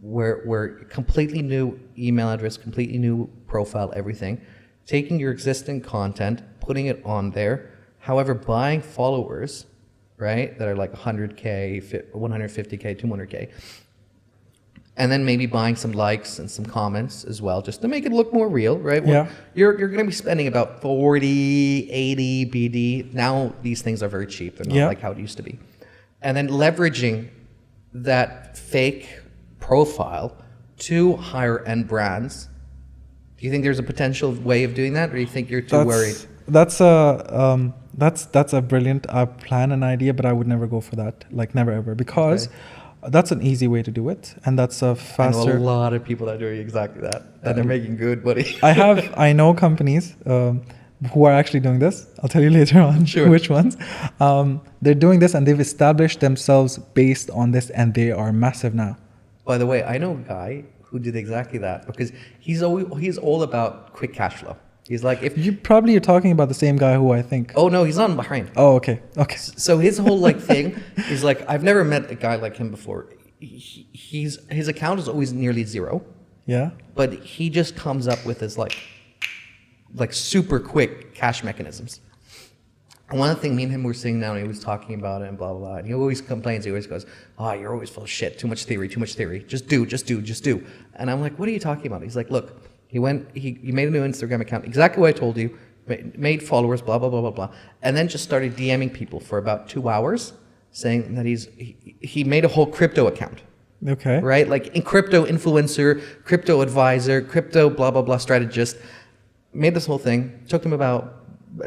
Where completely new email address, completely new profile, everything, taking your existing content, putting it on there, however, buying followers, right, that are like 100K, 150K, 200K, and then maybe buying some likes and some comments as well, just to make it look more real, right? Well, Yeah. You're going to be spending about 40, 80 BD. Now these things are very cheap. They're not like how it used to be. And then leveraging that fake profile to higher end brands. Do you think there's a potential way of doing that, or do you think you're too worried? That's a brilliant plan and idea, but I would never go for that. Like never ever, because that's an easy way to do it, and that's a faster. I know a lot of people that are doing exactly that, and they're making good money. I know companies who are actually doing this. I'll tell you later on which ones. They're doing this, and they've established themselves based on this, and they are massive now. By the way, I know a guy who did exactly that, because he's all about quick cash flow. He's like, if you probably are talking about the same guy who I think. Oh no, he's on Bahrain. Oh, okay. So his whole like thing is like, I've never met a guy like him before. His account is always nearly zero. Yeah. But he just comes up with his like super quick cash mechanisms. And one thing me and him were sitting down, and he was talking about it and blah, blah, blah. And he always complains. He always goes, "Oh, you're always full of shit. Too much theory. Just do. And I'm like, what are you talking about? He's like, look, he made a new Instagram account, exactly what I told you, made followers, blah, blah, blah, blah, blah. And then just started DMing people for about 2 hours, saying that he made a whole crypto account. Okay. Right? Like in crypto influencer, crypto advisor, crypto blah, blah, blah strategist. Made this whole thing. Took him about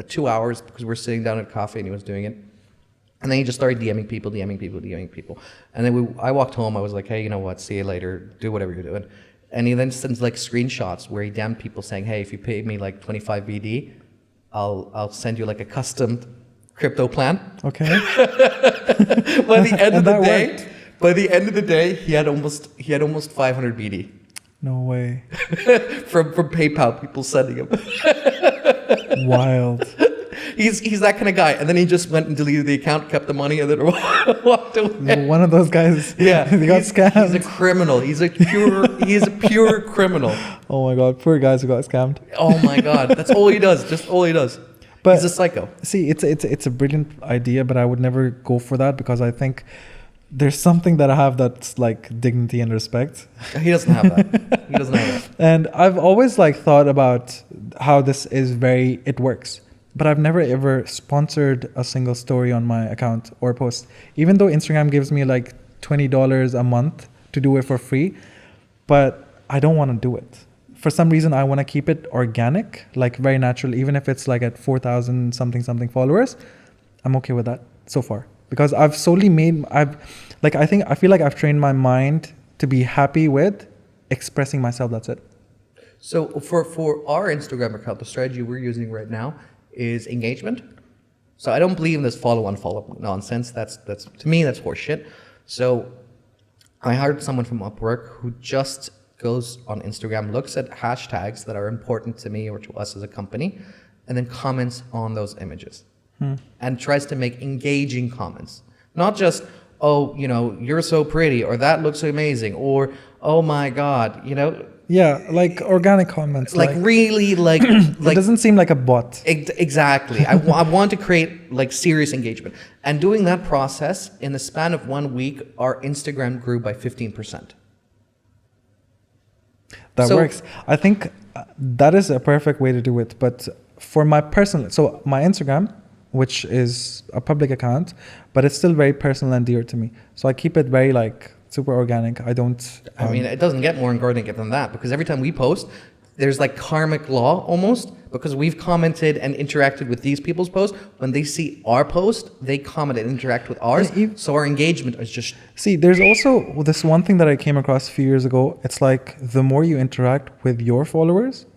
2 hours because we're sitting down at coffee and he was doing it. And then he just started DMing people. And then I walked home. I was like, hey, you know what? See you later. Do whatever you're doing. And he then sends like screenshots where he DM'd people saying, hey, if you pay me like 25 BD, I'll send you like a custom crypto plan. Okay. By the end of the day, he had almost 500 BD. No way. from PayPal, people sending him. Wild. He's that kind of guy, and then he just went and deleted the account, kept the money, and then walked away. One of those guys. Yeah, he got scammed. He's a criminal. He's a pure criminal. Oh my god, poor guys who got scammed. Oh my god, that's all he does. Just all he does. But he's a psycho. See, it's a brilliant idea, but I would never go for that because I think there's something that I have that's like dignity and respect. He doesn't have that. And I've always like thought about how this is it works. But I've never ever sponsored a single story on my account or post. Even though Instagram gives me like $20 a month to do it for free, but I don't want to do it. For some reason, I want to keep it organic, like very natural. Even if it's like at 4,000 something followers, I'm okay with that so far. Because I've solely I feel like I've trained my mind to be happy with expressing myself. That's it. So for our Instagram account, the strategy we're using right now is engagement. So I don't believe in this follow nonsense. That's to me, that's horseshit. So I hired someone from Upwork who just goes on Instagram, looks at hashtags that are important to me or to us as a company, and then comments on those images. And tries to make engaging comments. Not just, oh, you're so pretty, or that looks amazing, or oh my God, Yeah, like organic comments. like really like It like doesn't seem like a bot. exactly. I want to create like serious engagement, and doing that process in the span of 1 week, our Instagram grew by 15%. That So- works. I think that is a perfect way to do it. But for my personal, so my Instagram, which is a public account, but it's still very personal and dear to me. So I keep it very like super organic. I don't. I mean, it doesn't get more organic than that, because every time we post, there's like karmic law almost, because we've commented and interacted with these people's posts. When they see our post, they comment and interact with ours. So our engagement is just See, there's also this one thing that I came across a few years ago. It's like the more you interact with your followers,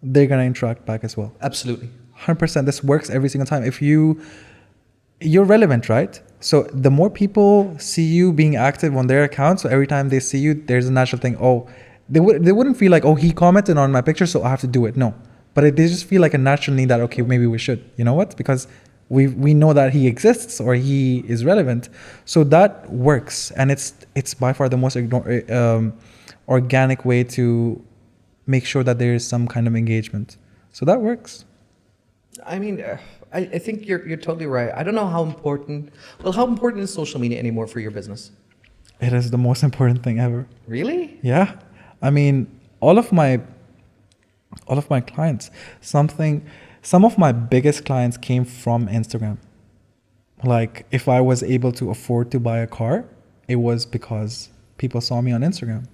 they're gonna interact back as well. absolutely. 100%. This works every single time. If you're relevant, right? So the more people see you being active on their account, so every time they see you, there's a natural thing. Oh, they wouldn't feel like, oh, he commented on my picture, so I have to do it. No, but they just feel like a natural need that, okay, maybe we should. You know what? Because we know that he exists or he is relevant, so that works, and it's by far the most organic way to make sure that there is some kind of engagement. So that works. I mean, I think you're totally right. I don't know how important. Well, how important is social media anymore for your business? It is the most important thing ever. Really? Yeah. I mean, all of my clients, some of my biggest clients came from Instagram. Like if I was able to afford to buy a car, it was because people saw me on Instagram.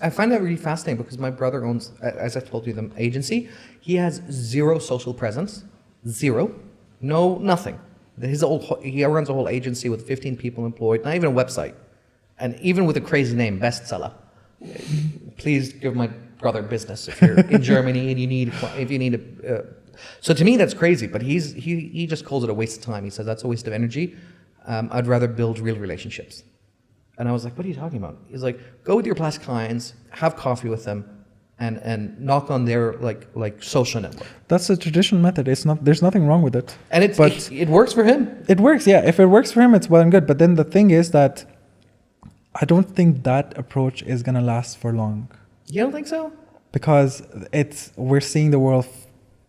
I find that really fascinating, because my brother owns, as I told you, the agency. He has zero social presence, zero, no nothing. He runs a whole agency with 15 people employed, not even a website, and even with a crazy name, bestseller. Please give my brother business if you're in Germany and you need a. So to me that's crazy, but he just calls it a waste of time. He says that's a waste of energy. I'd rather build real relationships. And I was like, what are you talking about? He's like, go with your past clients, have coffee with them, and knock on their like social network. That's a traditional method. There's nothing wrong with it. And it works for him. It works, yeah. If it works for him, it's well and good. But then the thing is that I don't think that approach is gonna last for long, You don't think so? because we're seeing the world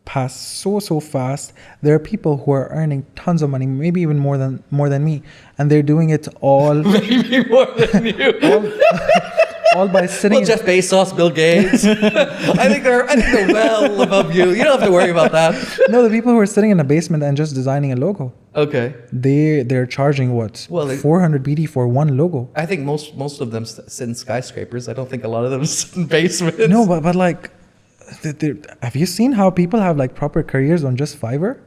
pass so fast. There are people who are earning tons of money, maybe even more than me, and they're doing it all Maybe more than you. all by sitting. Well, Jeff Bezos, Bill Gates. I think they're well above you. You don't have to worry about that. No, the people who are sitting in a basement and just designing a logo, Okay. they're charging what? Well, 400 BD for one logo. I think most of them sit in skyscrapers. I don't think a lot of them sit in basements. No, but like, have you seen how people have like proper careers on just Fiverr?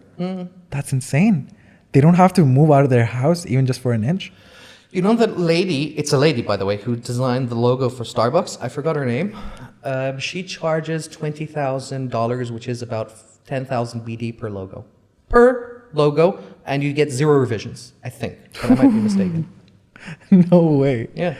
That's insane. They don't have to move out of their house even just for an inch. You know that lady, it's a lady, by the way, who designed the logo for Starbucks. I forgot her name. She charges $20,000, which is about 10,000 BD per logo. Per logo, and you get 0 revisions, I think. But I might be mistaken. No way. Yeah.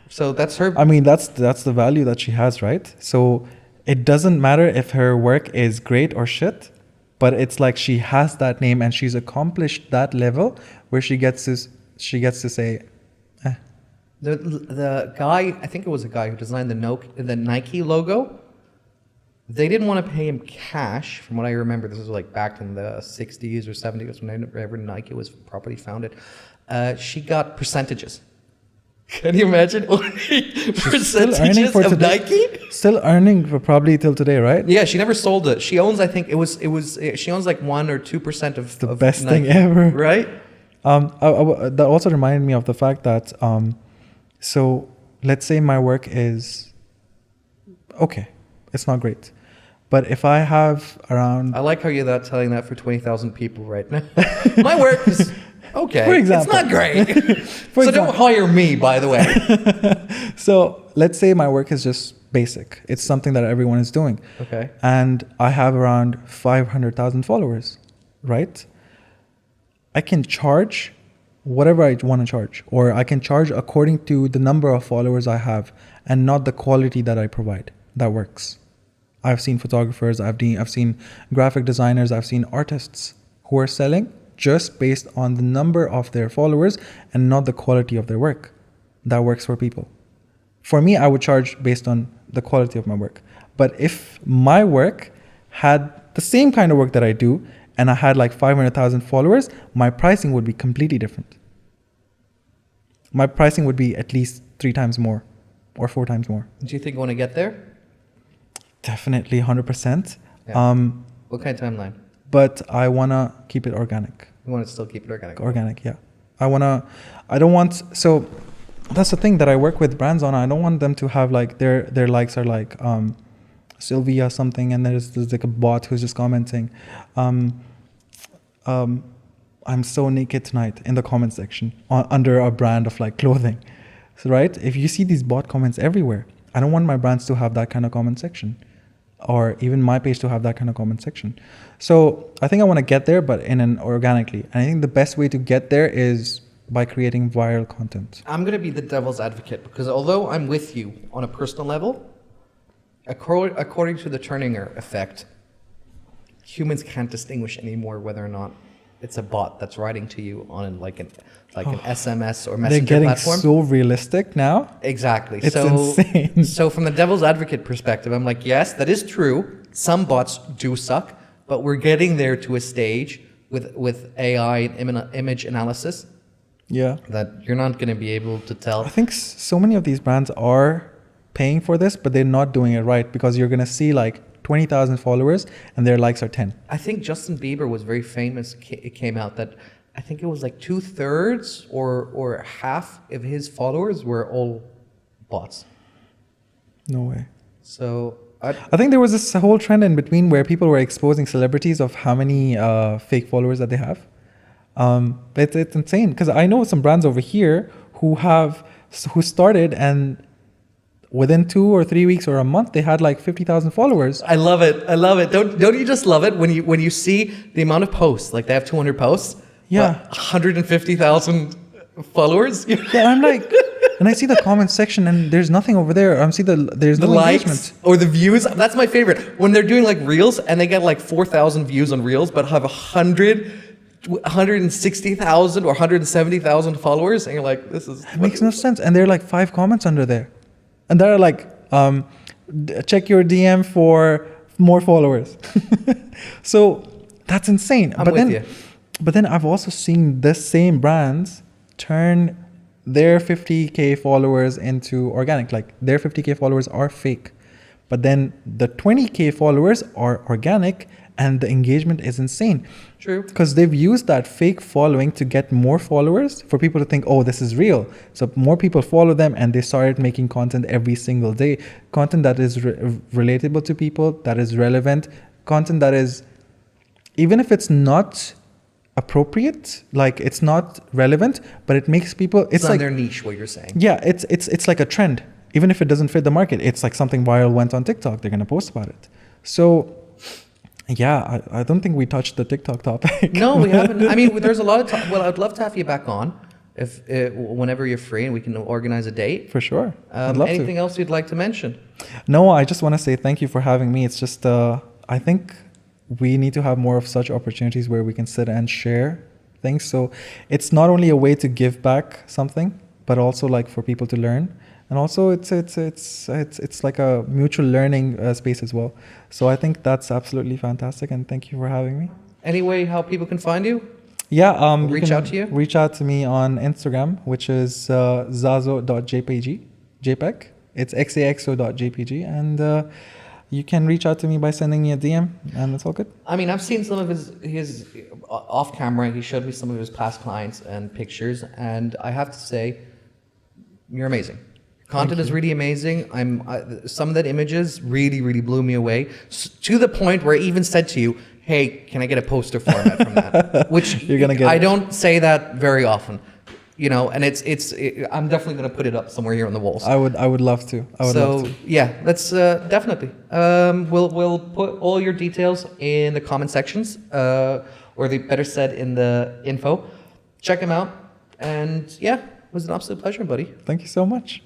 So that's her. I mean, that's the value that she has, right? So it doesn't matter if her work is great or shit, but it's like she has that name and she's accomplished that level where she gets to say, The guy, I think it was a guy who designed the Nike logo. They didn't want to pay him cash, from what I remember. This was like back in the 60s or 70s, whenever Nike was properly founded. She got percentages. Can you imagine? Percentages of Nike? Still earning for probably till today, right? Yeah, she never sold it. She owns, I think she owns like 1 or 2% of The of best Nike, thing ever. right? That also reminded me of the fact that, so let's say my work is okay, it's not great, but if I have around, I like how you're telling that for 20,000 people right now. My work is okay. For example. It's not great. So example. don't hire me, by the way. so let's say my work is just basic. It's something that everyone is doing. Okay. And I have around 500,000 followers, right? I can charge whatever I want to charge, or I can charge according to the number of followers I have and not the quality that I provide. That works. I've seen photographers, I've seen graphic designers, I've seen artists who are selling just based on the number of their followers and not the quality of their work. That works for people. For me, I would charge based on the quality of my work. But if my work had the same kind of work that I do, and I had like 500,000 followers, my pricing would be completely different. My pricing would be at least 3 times more or 4 times more. Do you think you want to get there? Definitely 100%. Yeah. What kind of timeline? But I want to keep it organic. You want to still keep it organic? Organic, yeah. I don't want, so that's the thing that I work with brands on. I don't want them to have like their likes are like Sylvia something, and there's like a bot who's just commenting, I'm so naked tonight in the comment section under a brand of like clothing. So, right? If you see these bot comments everywhere, I don't want my brands to have that kind of comment section, or even my page to have that kind of comment section. So I think I want to get there, but organically. And I think the best way to get there is by creating viral content. I'm going to be the devil's advocate, because although I'm with you on a personal level, according to the Turninger effect, humans can't distinguish anymore whether or not it's a bot that's writing to you on like an SMS or messenger They're getting platform. so realistic now. Exactly. It's insane. So from the devil's advocate perspective, I'm like, yes, that is true. Some bots do suck, but we're getting there to a stage with AI and image analysis. Yeah. That you're not going to be able to tell. I think so many of these brands are paying for this, but they're not doing it right, because you're going to see like 20,000 followers and their likes are 10. I think Justin Bieber was very famous. It came out that I think it was like 2/3 or half of his followers were all bots. No way. So I think there was this whole trend in between where people were exposing celebrities of how many fake followers that they have. But it's insane, because I know some brands over here who started, and within 2 or 3 weeks or a month, they had like 50,000 followers. I love it. I love it. Don't you just love it when you see the amount of posts? Like they have 200 posts. Yeah. 150,000 followers. Yeah, I'm like, and I see the comment section and there's nothing over there. There's no likes engagement or the views. That's my favorite. When they're doing like reels and they get like 4,000 views on reels, but have 160,000 or 170,000 followers, and you're like, this is. It makes no sense. And there are like 5 comments under there, and they're like, check your DM for more followers. So that's insane. I'm with you. But then I've also seen the same brands turn their 50K followers into organic. Like their 50K followers are fake, but then the 20K followers are organic, and the engagement is insane. True. Because they've used that fake following to get more followers, for people to think, oh, this is real. So more people follow them, and they started making content every single day. Content that is relatable to people, that is relevant. Content that is, even if it's not appropriate, like it's not relevant, but it makes people, It's like on their niche, what you're saying. Yeah, it's like a trend. Even if it doesn't fit the market, it's like something viral went on TikTok, they're gonna post about it. So yeah, I don't think we touched the TikTok topic. No, we haven't. I mean, there's a lot of well, I'd love to have you back on if whenever you're free, and we can organize a date. For sure. I'd love anything to. else you'd like to mention? No, I just want to say thank you for having me. It's just I think we need to have more of such opportunities where we can sit and share things. So it's not only a way to give back something, but also like for people to learn. And also it's like a mutual learning space as well. So I think that's absolutely fantastic, and thank you for having me. Anyway, how people can find you? Yeah, reach out to you? Reach out to me on Instagram, which is zazo.jpg. It's xaxo.jpg, and you can reach out to me by sending me a DM, and it's all good. I mean, I've seen some of his off camera. He showed me some of his past clients and pictures, and I have to say, you're amazing. Content is really amazing. Some of that images really blew me away, to the point where I even said to you, "Hey, can I get a poster format from that?" Which You're gonna get. I don't say that very often, you know. And I'm definitely gonna put it up somewhere here on the walls. I would love to. So yeah, let's definitely. We'll put all your details in the comment sections, or the better said in the info. Check them out, and yeah, it was an absolute pleasure, buddy. Thank you so much.